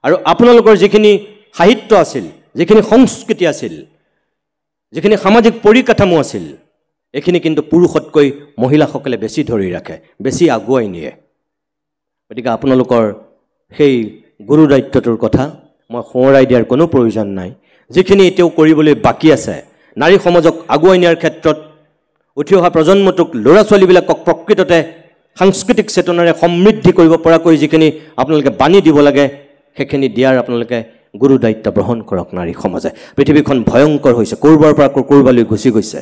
আৰু আপোনালোকৰ যিখিনি সাহিত্য আছিল যিখিনি সংস্কৃতি আছিল যিখিনি সামাজিক পৰিকাঠামো আছিল এইখিনি কিন্তু পুৰুষতকৈ মহিলাসকলে বেছি ধৰি ৰাখে বেছি আগুৱাই নিয়ে গতিকে আপোনালোকৰ সেই গুৰু দায়িত্বটোৰ কথা মই সোঁৱৰাই দিয়াৰ কোনো প্ৰয়োজন নাই যিখিনি এতিয়াও কৰিবলৈ বাকী আছে নাৰী সমাজক আগুৱাই নিয়াৰ ক্ষেত্ৰত উঠি অহা প্ৰজন্মটোক ল'ৰা ছোৱালীবিলাকক প্ৰকৃততে সাংস্কৃতিক চেতনাৰে সমৃদ্ধি কৰিব পৰাকৈ যিখিনি আপোনালোকে বাণী দিব লাগে সেইখিনি দিয়াৰ আপোনালোকে গুৰু দায়িত্ব গ্ৰহণ কৰক নাৰী সমাজে পৃথিৱীখন ভয়ংকৰ হৈছে ক'ৰবাৰ পৰা ক'ৰবালৈ গুচি গৈছে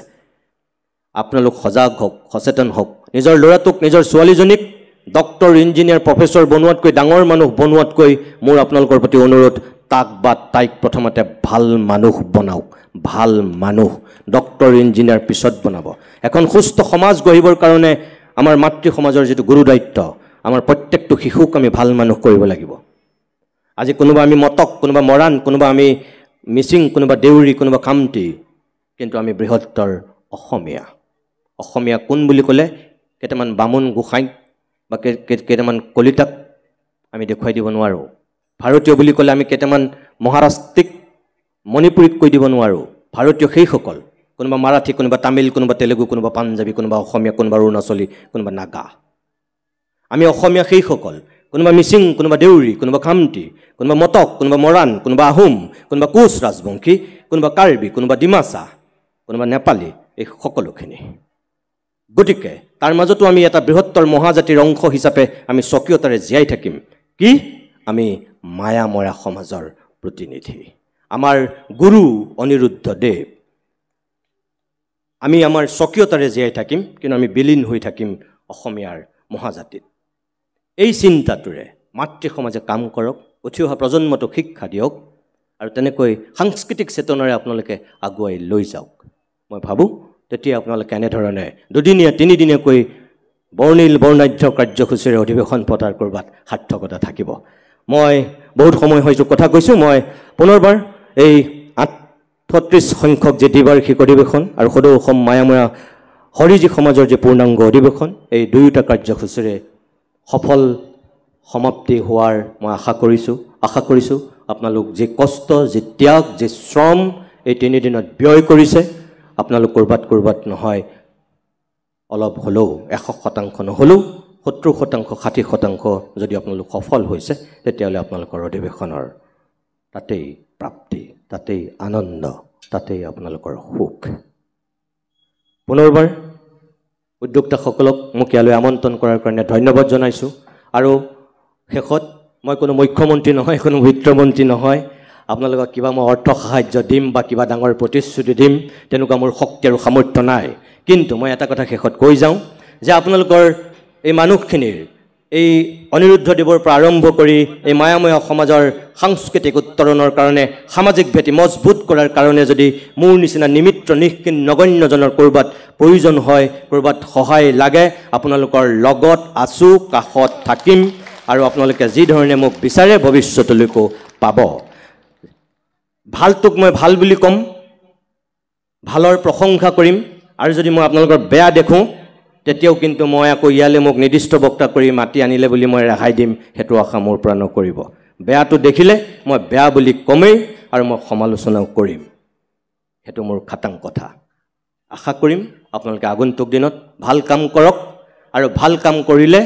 আপোনালোক সজাগ হওক সচেতন হওক নিজৰ ল'ৰাটোক নিজৰ ছোৱালীজনীক ডক্টৰ ইঞ্জিনিয়াৰ প্ৰফেচৰ বনোৱাতকৈ ডাঙৰ মানুহ বনোৱাতকৈ মোৰ আপোনালোকৰ প্ৰতি অনুৰোধ তাক বা তাইক প্ৰথমতে ভাল মানুহ বনাওক ভাল মানুহ ডক্টৰ ইঞ্জিনিয়াৰ পিছত বনাব এখন সুস্থ সমাজ গঢ়িবৰ কাৰণে আমাৰ মাতৃ সমাজৰ যিটো গুৰু দায়িত্ব আমাৰ প্ৰত্যেকটো শিশুক আমি ভাল মানুহ কৰিব লাগিব আজি কোনোবা আমি মটক কোনোবা মৰাণ কোনোবা আমি মিচিং কোনোবা দেউৰী কোনোবা খামতি কিন্তু আমি বৃহত্তৰ অসমীয়া কোন বুলি ক'লে কেইটামান বামুণ গোসাঁইক বা কেইটামান কলিতাক আমি দেখুৱাই দিব নোৱাৰোঁ ভাৰতীয় বুলি ক'লে আমি কেইটামান মহাৰাষ্ট্ৰিক মণিপুৰীক কৈ দিব নোৱাৰোঁ ভাৰতীয় সেইসকল কোনোবা মাৰাঠী কোনোবা তামিল কোনোবা তেলেগু কোনোবা পাঞ্জাবী কোনোবা অসমীয়া কোনোবা অৰুণাচলী কোনোবা নাগা আমি অসমীয়া সেইসকল কোনোবা মিচিং কোনোবা দেউৰী কোনোবা খামতি কোনোবা মটক কোনোবা মৰাণ কোনোবা আহোম কোনোবা কোচ ৰাজবংশী কোনোবা কাৰ্বি কোনোবা ডিমাচা কোনোবা নেপালী এই সকলোখিনি গতিকে তাৰ মাজতো আমি এটা বৃহত্তৰ মহাজাতিৰ অংশ হিচাপে আমি স্বকীয়তাৰে জীয়াই থাকিম কি আমি মায়ামৰা সমাজৰ প্ৰতিনিধি আমাৰ গুৰু অনিৰুদ্ধ দেৱ আমি আমাৰ স্বকীয়তাৰে জীয়াই থাকিম কিন্তু আমি বিলীন হৈ থাকিম অসমীয়াৰ মহাজাতিত এই চিন্তাটোৰে মাতৃ সমাজে কাম কৰক উঠি অহা প্ৰজন্মটোক শিক্ষা দিয়ক আৰু তেনেকৈ সাংস্কৃতিক চেতনাৰে আপোনালোকে আগুৱাই লৈ যাওক মই ভাবোঁ তেতিয়া আপোনালোকে এনেধৰণে দুদিনীয়া তিনিদিনীয়াকৈ বৰ্ণিল বৰ্ণাঢ্য কাৰ্যসূচীৰে অধিৱেশন পতাৰ ক'ৰবাত সাৰ্থকতা থাকিব মই বহুত সময় হয়তো কথা কৈছোঁ মই পুনৰবাৰ এই 38 সংখ্যক যে দ্বিবাৰ্ষিক অধিৱেশন আৰু সদৌ অসম মায়াময়া হৰিজী সমাজৰ যে পূৰ্ণাংগ অধিৱেশন এই দুয়োটা কাৰ্যসূচীৰে সফল সমাপ্তি হোৱাৰ মই আশা কৰিছোঁ আপোনালোক যে কষ্ট যে ত্যাগ যে শ্ৰম এই 3 দিনত ব্যয় কৰিছে আপোনালোক ক'ৰবাত নহয় অলপ হ'লেও 100% নহ'লেও 70% 60% যদি আপোনালোক সফল হৈছে তেতিয়াহ'লে আপোনালোকৰ অধিৱেশনৰ তাতেই প্ৰাপ্তি তাতেই আনন্দ তাতেই আপোনালোকৰ সুখ পুনৰবাৰ উদ্যোক্তাসকলক মোক ইয়ালৈ আমন্ত্ৰণ কৰাৰ কাৰণে ধন্যবাদ জনাইছোঁ আৰু শেষত মই কোনো মুখ্যমন্ত্ৰী নহয় কোনো বিত্তমন্ত্ৰী নহয় আপোনালোকক কিবা মই অৰ্থ সাহায্য দিম বা কিবা ডাঙৰ প্ৰতিশ্ৰুতি দিম তেনেকুৱা মোৰ শক্তি আৰু সামৰ্থ্য নাই কিন্তু মই এটা কথা শেষত কৈ যাওঁ যে আপোনালোকৰ এই মানুহখিনিৰ এই অনিৰুদ্ধদেৱৰ পৰা আৰম্ভ কৰি এই মায়াময়া সমাজৰ সাংস্কৃতিক উত্তৰণৰ কাৰণে সামাজিক ভেটি মজবুত কৰাৰ কাৰণে যদি মোৰ নিচিনা নিমিত্ৰ নিষ্কিন নগণ্যজনৰ ক'ৰবাত প্ৰয়োজন হয় ক'ৰবাত সহায় লাগে আপোনালোকৰ লগত আছোঁ কাষত থাকিম আৰু আপোনালোকে যি ধৰণে মোক বিচাৰে ভৱিষ্যতলৈকো পাব ভালটোক মই ভাল বুলি ক'ম ভালৰ প্ৰশংসা কৰিম আৰু যদি মই আপোনালোকৰ বেয়া দেখোঁ তেতিয়াও কিন্তু মই আকৌ ইয়ালৈ মোক নিৰ্দিষ্ট বক্তা কৰি মাতি আনিলে বুলি মই ৰেহাই দিম সেইটো আশা মোৰ পৰা নকৰিব বেয়াটো দেখিলে মই বেয়া বুলি কমেই আৰু মই সমালোচনাও কৰিম সেইটো মোৰ খাটাং কথা আশা কৰিম আপোনালোকে আগন্তুক দিনত ভাল কাম কৰক আৰু ভাল কাম কৰিলে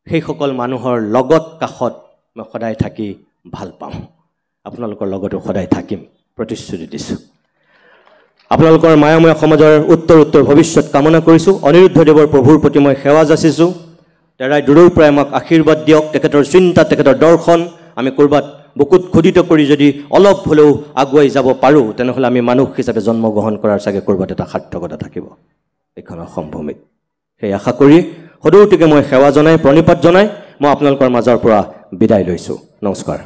সেইসকল মানুহৰ লগত কাষত মই সদায় থাকি ভাল পাওঁ আপোনালোকৰ লগতো সদায় থাকিম প্ৰতিশ্ৰুতি দিছোঁ আপোনালোকৰ মায়াময়া সমাজৰ উত্তৰ ভৱিষ্যত কামনা কৰিছোঁ অনিৰুদ্ধদেৱৰ প্ৰভুৰ প্ৰতি মই সেৱা যাচিছোঁ তেৰাই দূৰৰ পৰাই আমাক আশীৰ্বাদ দিয়ক তেখেতৰ চিন্তা তেখেতৰ দৰ্শন আমি ক'ৰবাত বুকুত খোদিত কৰি যদি অলপ হ'লেও আগুৱাই যাব পাৰোঁ তেনেহ'লে আমি মানুহ হিচাপে জন্মগ্ৰহণ কৰাৰ চাগে ক'ৰবাত এটা সাৰ্থকতা থাকিব এইখন অসম ভূমিত সেই আশা কৰি সদৌতিকে মই সেৱা জনাই প্ৰণিপাত জনাই মই আপোনালোকৰ মাজৰ পৰা বিদায় লৈছোঁ নমস্কাৰ